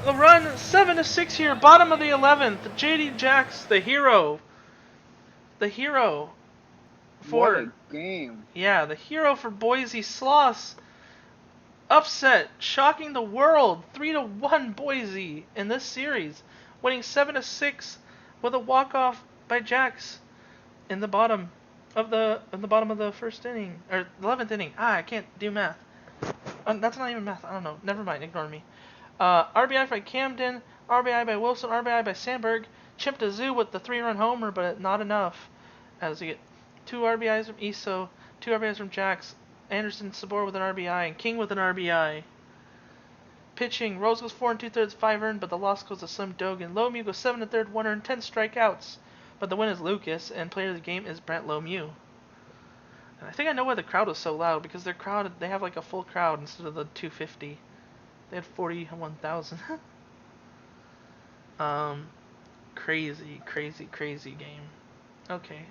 the run 7-6 here. Bottom of the 11th. JD Jacks, the hero. The hero. What a game. Yeah, the hero for Boise. Sloss. Upset. Shocking the world. 3-1 Boise in this series. Winning 7-6 with a walk-off by Jacks in the bottom of the first inning. Or 11th inning. I can't do math. That's not even math. I don't know. Never mind. Ignore me. RBI by Camden. RBI by Wilson. RBI by Sandberg. Chip to Zoo with the 3-run homer, but not enough. As you get 2 RBIs from Iso, 2 RBIs from Jacks, Anderson Sabor with an RBI, and King with an RBI. Pitching, Rose goes 4 2/3, 5 earned, but the loss goes to Slim Dogan. Lemieux goes 7 1/3, 1 earned, 10 strikeouts. But the win is Lucas, and player of the game is Brent Lemieux. And I think I know why the crowd was so loud, because they have like a full crowd instead of the 250. They had 41,000. Crazy game. Okay.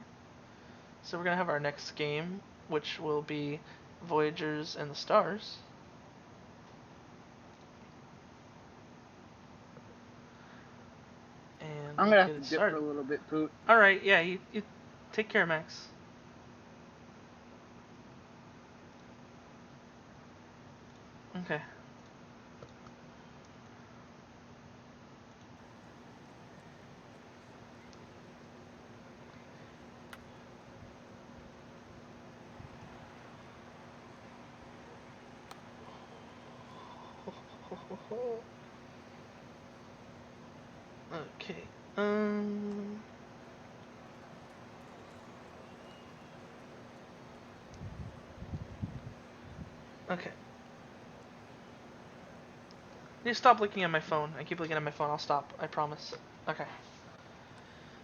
So we're going to have our next game, which will be Voyagers and the Stars. And I'm we'll going to get have it to dip started. for a little bit, Poot. Alright, yeah, you take care, Max. Okay. Okay. Okay. I need to stop looking at my phone. I keep looking at my phone. I'll stop. I promise. Okay.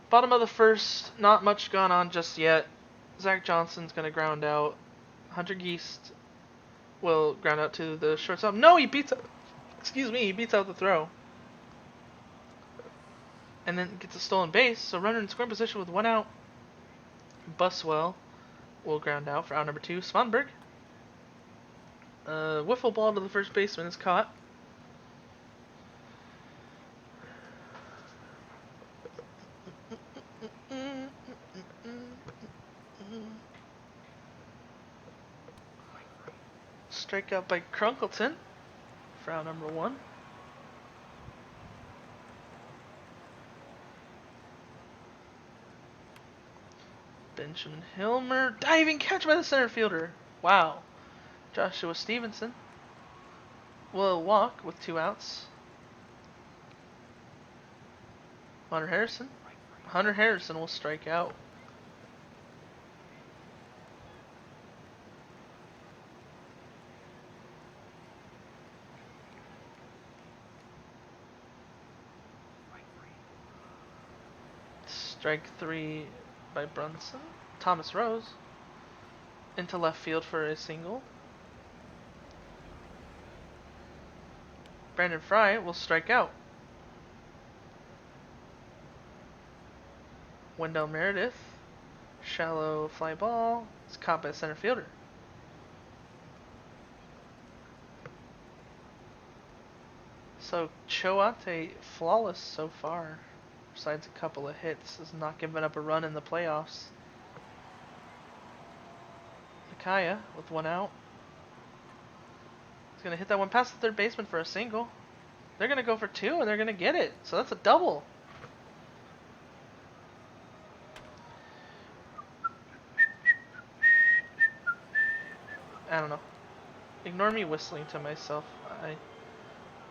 Bottom of the first. Not much gone on just yet. Zach Johnson's gonna ground out. Hunter Geist will ground out to the shortstop. No, he beats out. Excuse me. He beats out the throw. And then gets a stolen base. So runner in scoring position with 1 out. Buswell will ground out for out number 2. Svanberg. Wiffle ball to the first baseman is caught. Strikeout by Crunkleton for out number 1. Benjamin Hilmer. Diving catch by the center fielder. Wow. Joshua Stevenson will walk with 2 outs. Hunter Harrison. Hunter Harrison will strike out. Strike 3 by Brunson. Thomas Rose into left field for a single. Brandon Fry will strike out. Wendell Meredith. Shallow fly ball. It's caught by the center fielder. So Choate flawless so far. Besides a couple of hits, has not given up a run in the playoffs. Nakaya with 1 out. He's going to hit that one past the third baseman for a single. They're going to go for 2 and they're going to get it. So that's a double. I don't know. Ignore me whistling to myself.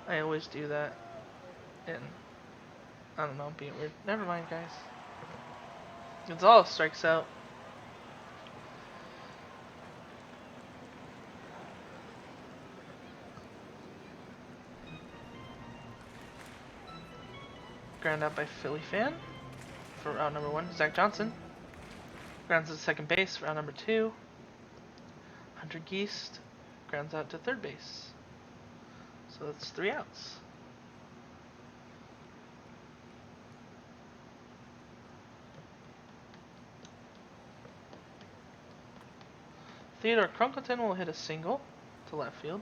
I always do that. And I don't know, I'm being weird. Never mind, guys. Gonzalez strikes out. Ground out by Philly fan for round number 1. Zach Johnson grounds to second base for round number 2. Hunter Geist grounds out to third base. So that's 3 outs. Theodore Crunkleton will hit a single to left field.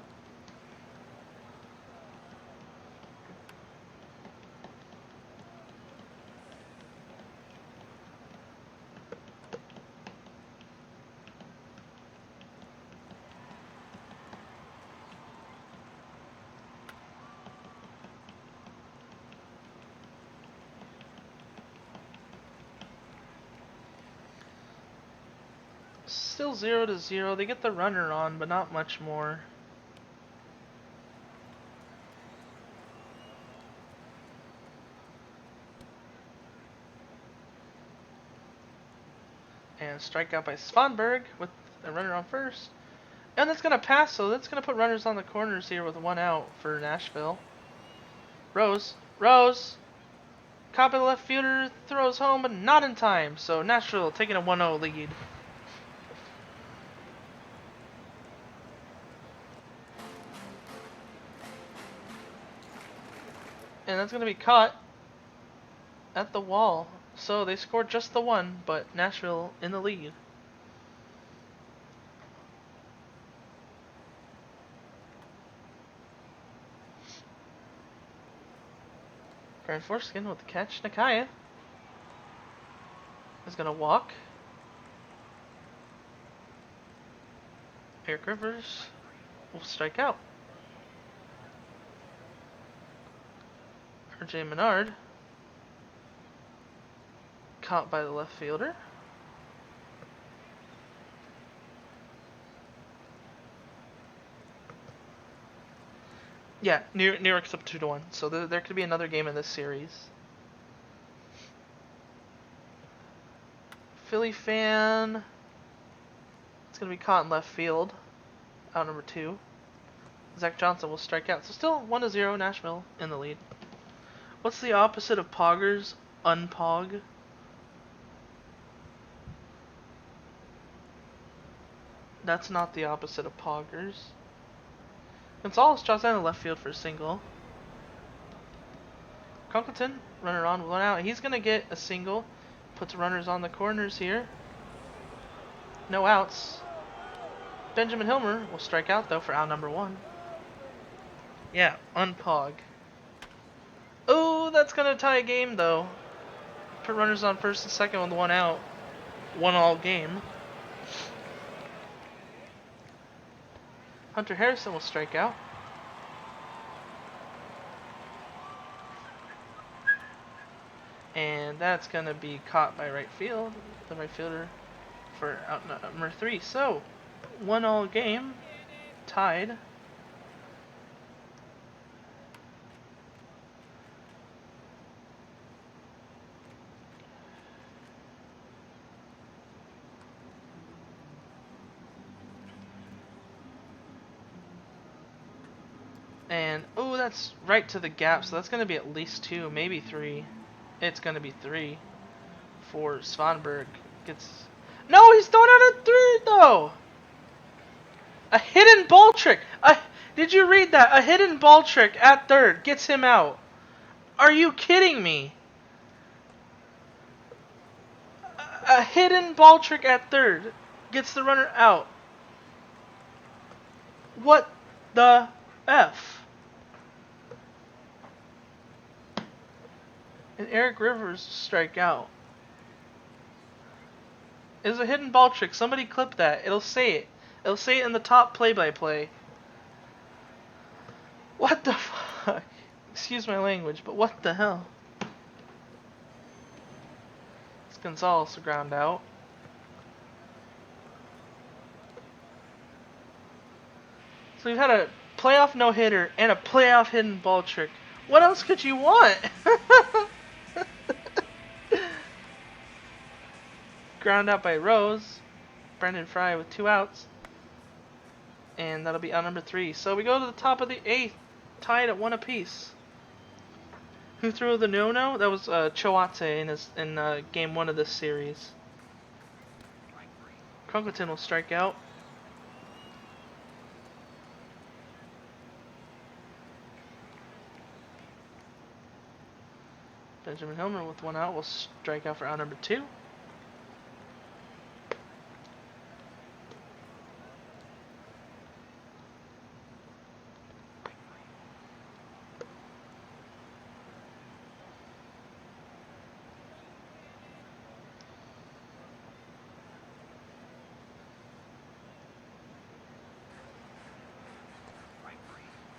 Still 0-0. They get the runner on, but not much more. And strikeout by Svanberg with a runner on first. And that's going to pass, so that's going to put runners on the corners here with 1 out for Nashville. Rose. Caught by the left fielder, throws home, but not in time. So Nashville taking a 1-0 lead. And that's going to be caught at the wall. So they scored just the 1, but Nashville in the lead. Grant Forskin with the catch. Nakaya is going to walk. Eric Rivers will strike out. RJ Menard caught by the left fielder. Yeah, New York's up 2-1. So there could be another game in this series. Philly fan. It's gonna be caught in left field. Out number 2. Zach Johnson will strike out. So still 1-0 Nashville in the lead. What's the opposite of poggers? Unpog. That's not the opposite of poggers. Gonzalez draws down the left field for a single. Conkelton, runner on, one out. He's gonna get a single. Puts runners on the corners here. No outs. Benjamin Hilmer will strike out though for out number 1. Yeah, unpog. Oh, that's gonna tie a game though. Put runners on first and second with 1 out. 1-all game. Hunter Harrison will strike out. And that's gonna be caught by right field. The right fielder for out number 3. So 1-all game. Tied. And, oh, that's right to the gap, so that's going to be at least 2, maybe 3. It's going to be 3 for Svanberg. No, he's throwing out a 3, though! A hidden ball trick! Did you read that? A hidden ball trick at third gets him out. Are you kidding me? A hidden ball trick at third gets the runner out. What the F? And Eric Rivers strike out. It was a hidden ball trick. Somebody clip that. It'll say it. It'll say it in the top play-by-play. What the fuck? Excuse my language, but what the hell? It's Gonzalez to ground out. So we've had a playoff no-hitter and a playoff hidden ball trick. What else could you want? Ground out by Rose. Brendan Fry with 2 outs. And that'll be out number 3. So we go to the top of the 8th, tied at 1 apiece. Who threw the no-no? That was Choate in game 1 of this series. Conkelton will strike out. Benjamin Hilmer with 1 out will strike out for out number 2.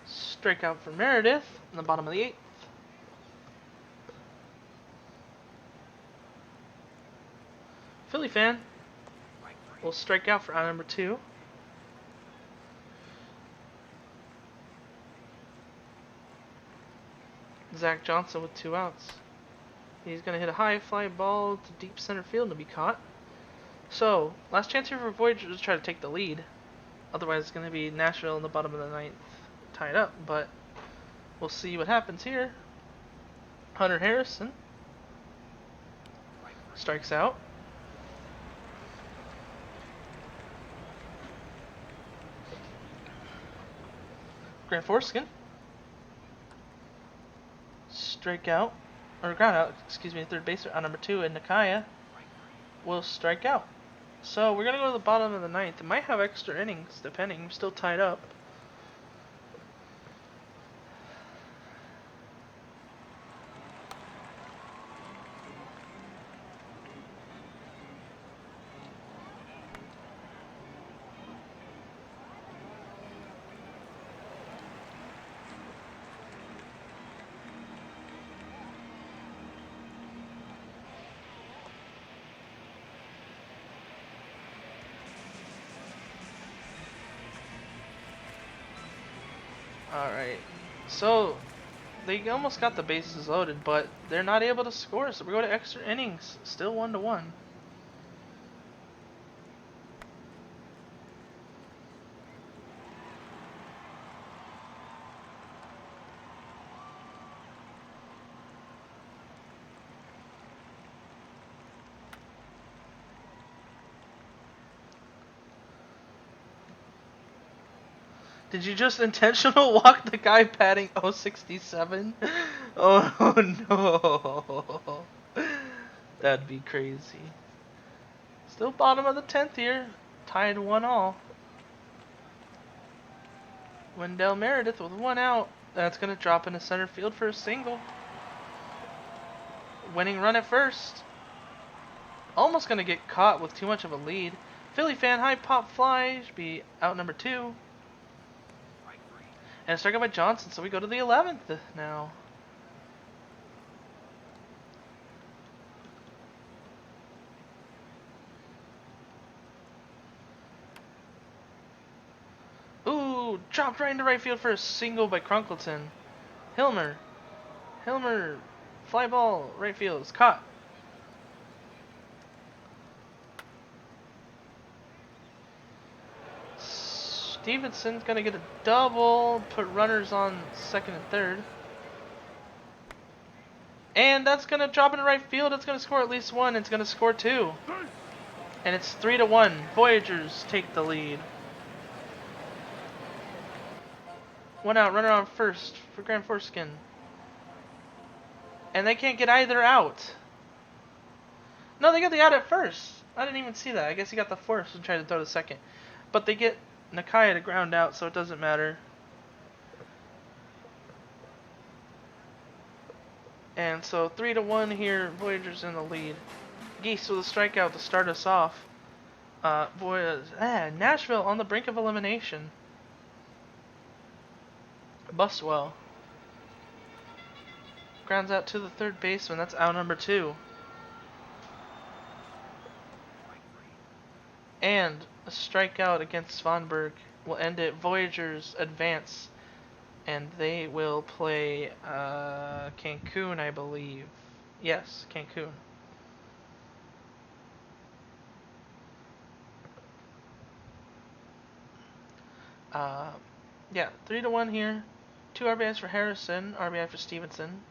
Strikeout for Meredith in the bottom of the 8th. Philly fan will strike out for out number 2. Zach Johnson with 2 outs. He's going to hit a high fly ball to deep center field to be caught. So, last chance here for Voyager to try to take the lead. Otherwise, it's going to be Nashville in the bottom of the 9th tied up. But we'll see what happens here. Hunter Harrison strikes out. Grant Forskin strike out, or ground out, excuse me, third baseman on number 2, and Nakaya will strike out. So we're gonna go to the bottom of the 9th. It might have extra innings, depending. We're still tied up. Alright. So they almost got the bases loaded, but they're not able to score. So we go to extra innings, still 1-1. Did you just intentional walk the guy batting 067? Oh no. That'd be crazy. Still bottom of the 10th here. Tied 1-1. Wendell Meredith with 1 out. That's going to drop into center field for a single. Winning run at first. Almost going to get caught with too much of a lead. Philly fan high pop fly. Should be out number 2. And a strikeout by Johnson, so we go to the 11th now. Ooh, dropped right into right field for a single by Crunkleton. Hilmer, fly ball, right field, is caught. Stevenson's gonna get a double, put runners on second and third. And that's gonna drop into right field, it's gonna score at least 1, it's gonna score 2. And it's 3-1. Voyagers take the lead. 1 out, runner on first for Grand Foreskin. And they can't get either out. No, they got the out at first. I didn't even see that. I guess he got the first and tried to throw the second. But they get Nakaya to ground out, so it doesn't matter. And so 3-1 here. Voyagers in the lead. Geese with a strikeout to start us off. Nashville on the brink of elimination. Buswell grounds out to the third baseman. That's out number 2. And a strikeout against Svanberg will end it. Voyagers advance. And they will play Cancun, I believe. Yes, Cancun. Yeah, 3-1 here. 2 RBIs for Harrison, RBI for Stevenson.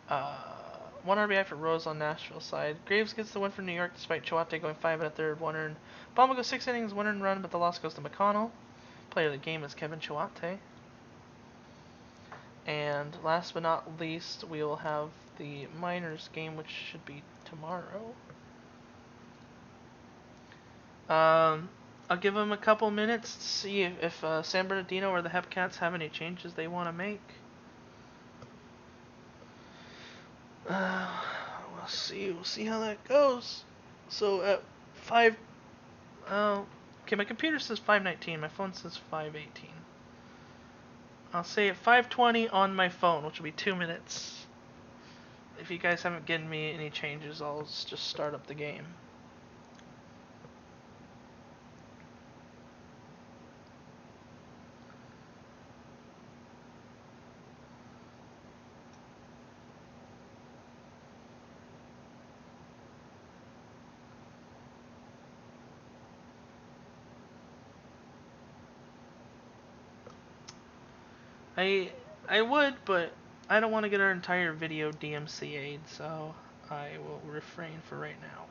1 RBI for Rose on Nashville side. Graves gets the win for New York despite Chihuahua going 5 1/3, 1 earned. Palma goes 6 innings, 1 earned run, but the loss goes to McConnell. Player of the game is Kevin Chihuahua. And last but not least, we will have the Miners game, which should be tomorrow. I'll give them a couple minutes to see if San Bernardino or the Hepcats have any changes they want to make. We'll see. We'll see how that goes. So at 5, okay, my computer says 5:19. My phone says 5:18. I'll say at 5:20 on my phone, which will be 2 minutes. If you guys haven't given me any changes, I'll just start up the game. I would, but I don't want to get our entire video DMCA'd, so I will refrain for right now.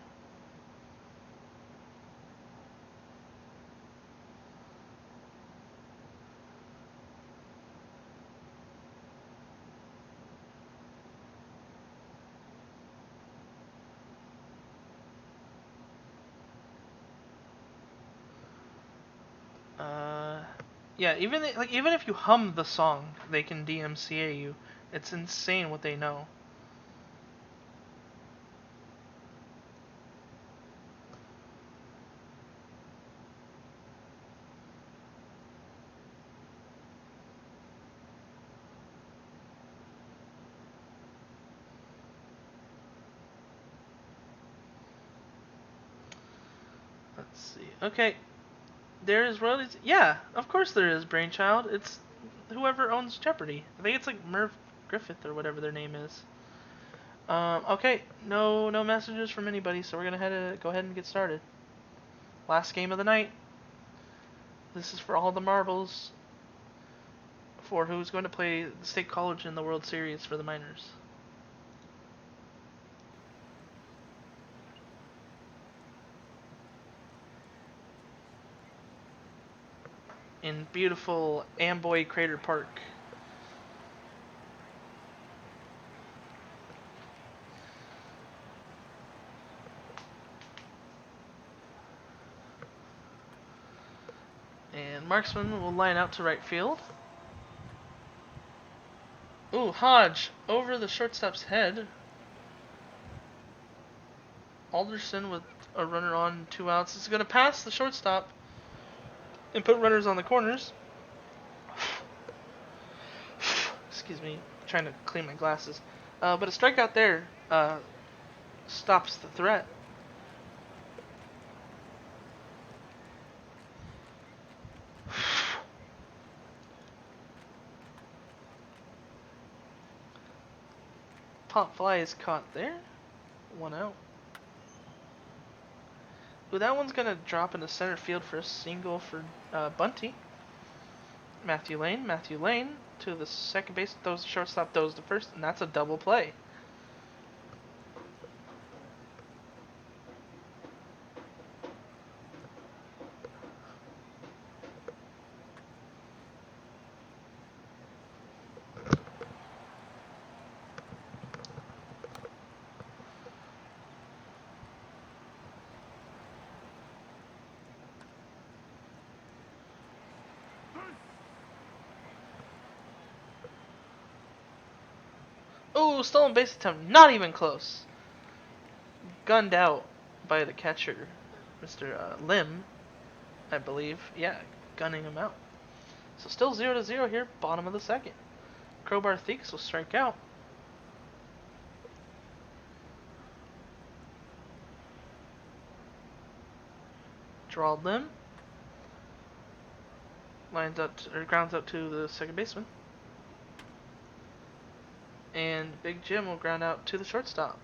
Yeah, even if you hum the song, they can DMCA you. It's insane what they know. Let's see. Okay. There is royalties. Yeah, of course there is, Brainchild. It's whoever owns Jeopardy. I think it's like Merv Griffith or whatever their name is. Okay, no messages from anybody, so we're gonna go ahead and get started. Last game of the night. This is for all the marbles for who's going to play the State College in the World Series for the minors. In beautiful Amboy Crater Park. And Marksman will line out to right field. Ooh, Hodge over the shortstop's head. Alderson with a runner on, 2 outs. Is going to pass the shortstop and put runners on the corners. Excuse me, trying to clean my glasses. But a strikeout there stops the threat. Pop fly is caught there. 1 out. Ooh, that one's gonna drop into center field for a single for Bunty. Matthew Lane to the second base, throws the shortstop, throws the first, and that's a double play. Oh, stolen base attempt, not even close. Gunned out by the catcher, Mr. Lim, I believe. Yeah, gunning him out. So still 0-0 here, bottom of the second. Crowbar Theeks will strike out. Gerald Lim grounds out to the second baseman. And Big Jim will ground out to the shortstop.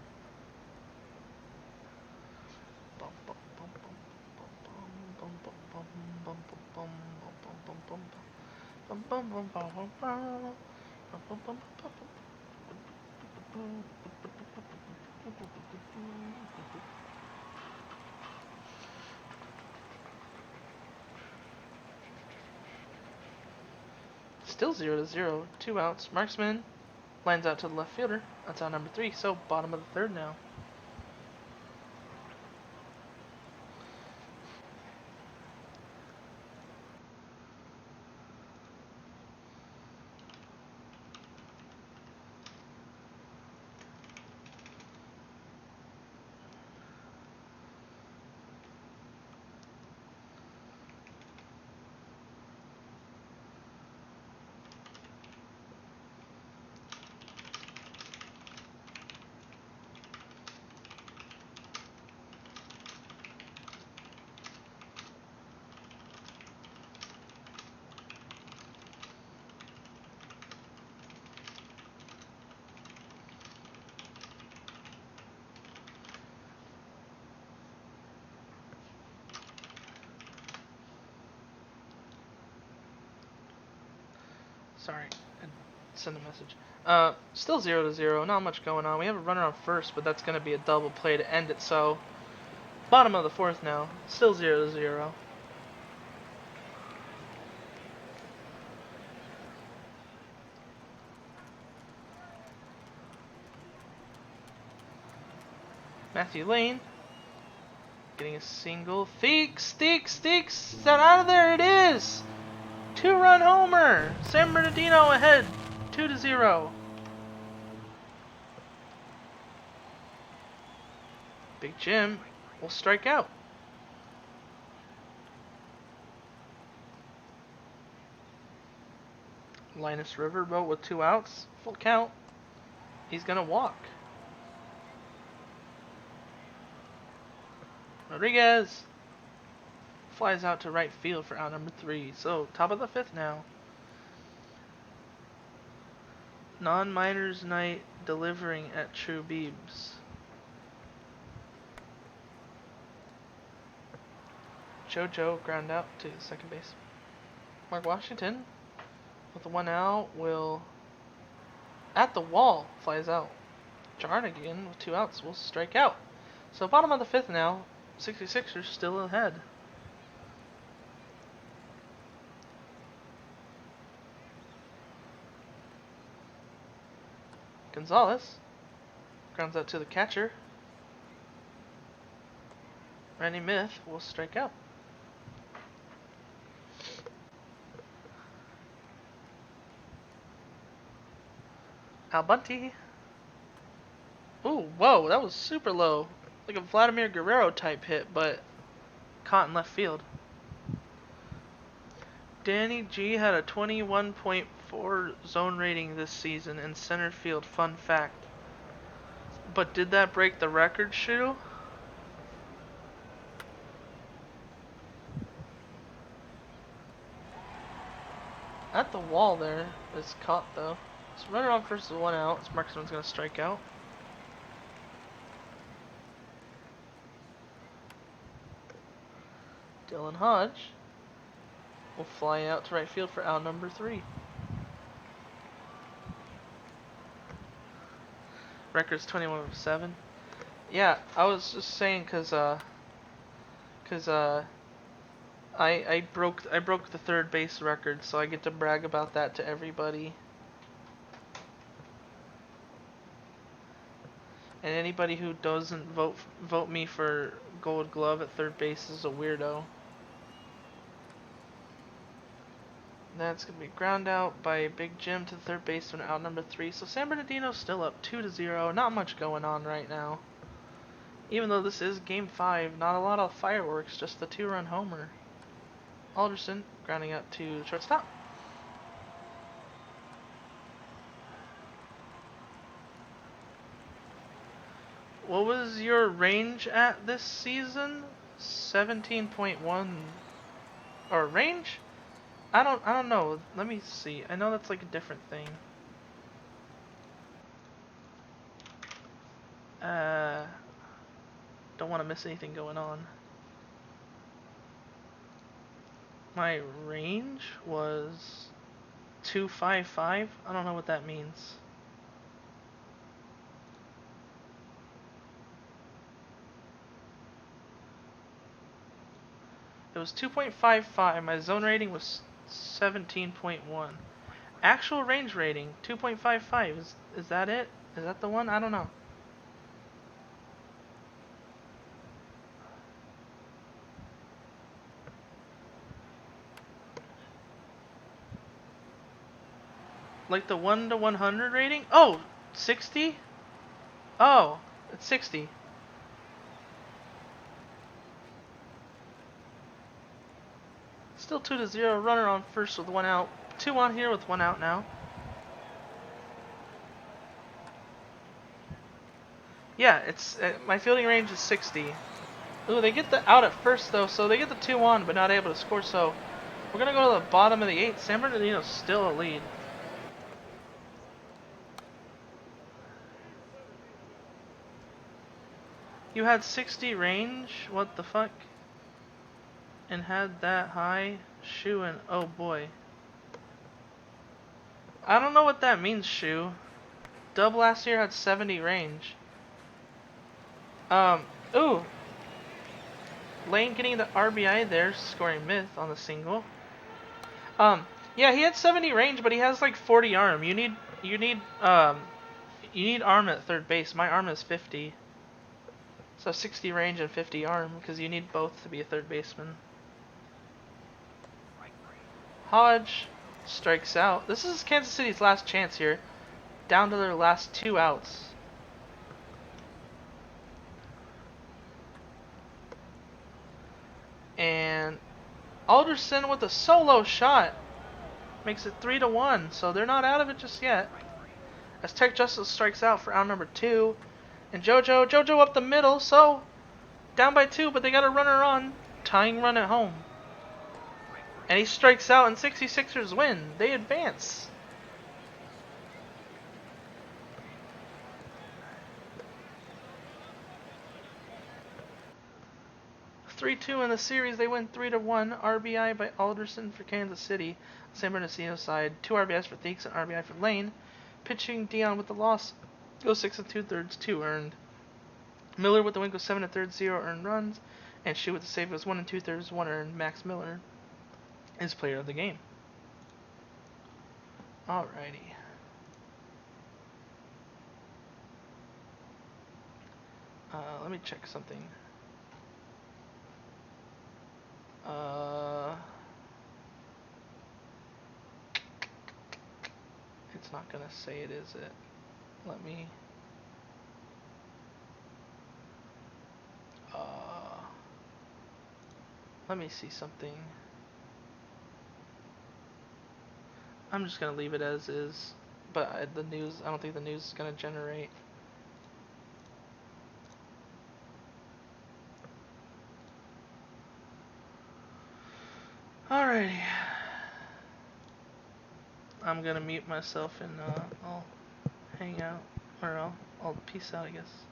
Still 0-0, 2 outs. Marksman lines out to the left fielder. That's out number 3, so bottom of the third now. Sorry, I sent a message. Still 0-0, not much going on. We have a runner on first, but that's going to be a double play to end it, so bottom of the fourth now, still 0-0. Matthew Lane getting a single. Theeks, is that out of there? It is! 2-run homer! San Bernardino ahead, 2-0. Big Jim will strike out. Linus Riverboat with 2 outs, full count. He's gonna walk. Rodriguez flies out to right field for out number 3. So top of the 5th now. Non-miners night delivering at True Beebs. JoJo ground out to second base. Mark Washington with the 1 out will at the wall flies out. Jarnigan with 2 outs will strike out. So bottom of the 5th now, 66ers still ahead. Gonzalez grounds out to the catcher. Randy Myth will strike out. Al Bunty. Ooh, whoa, that was super low. Like a Vladimir Guerrero type hit, but caught in left field. Danny G had a 21.4 zone rating this season in center field, fun fact. But did that break the record, Shu? At the wall there is caught though. So runner on first is 1 out. So Marksman's gonna strike out. Dylan Hodge will fly out to right field for out number 3. Record's 21-7. Yeah, I was just saying because I broke the third base record, so I get to brag about that to everybody. And anybody who doesn't vote me for Gold Glove at third base is a weirdo. That's going to be ground out by Big Jim to third baseman, out number 3. So San Bernardino's still up 2-0. Not much going on right now. Even though this is Game 5, not a lot of fireworks, just the 2-run homer. Alderson grounding out to the shortstop. What was your range at this season? 17.1 or range? I don't know. Let me see. I know that's like a different thing. Don't want to miss anything going on. My range was 255. I don't know what that means. It was 2.55. My zone rating was 17.1. Actual range rating 2.55. Is that it? Is that the one? I don't know. Like the 1 to 100 rating? Oh, 60? Oh, it's 60. Still 2-0. Runner on first with 1 out. 2 on here with 1 out now. Yeah, it's my fielding range is 60. Ooh, they get the out at first though, so they get the 2 on, but not able to score. So we're gonna go to the bottom of the 8th. San Bernardino's still a lead. You had 60 range? What the fuck? And had that high? Shooing. Oh boy. I don't know what that means, Shu. Dub last year had 70 range. Ooh. Lane getting the RBI there, scoring Myth on the single. Yeah, he had 70 range, but he has like 40 arm. You need arm at third base. My arm is 50. So 60 range and 50 arm, because you need both to be a third baseman. Hodge strikes out. This is Kansas City's last chance here. Down to their last 2 outs. And Alderson with a solo shot makes it 3-1. So they're not out of it just yet. As Tech Justice strikes out for out number 2. And JoJo up the middle, so down by 2, but they got a runner on. Tying run at home. And he strikes out and 66ers win. They advance. 3-2 in the series. They win 3-1. RBI by Alderson for Kansas City. San Bernardino side, 2 RBIs for Theeks and RBI for Lane. Pitching, Dion with the loss. Goes 6 2/3, 2 earned. Miller with the win goes 7 1/3, 0 earned runs. And Shu with the save goes 1 2/3, 1 earned. Max Miller is player of the game. Alrighty. Let me check something. It's not gonna say it, is it? Let me. Let me see something. I'm just gonna leave it as is, but I don't think the news is gonna generate. Alrighty. I'm gonna mute myself and I'll hang out, or I'll peace out, I guess.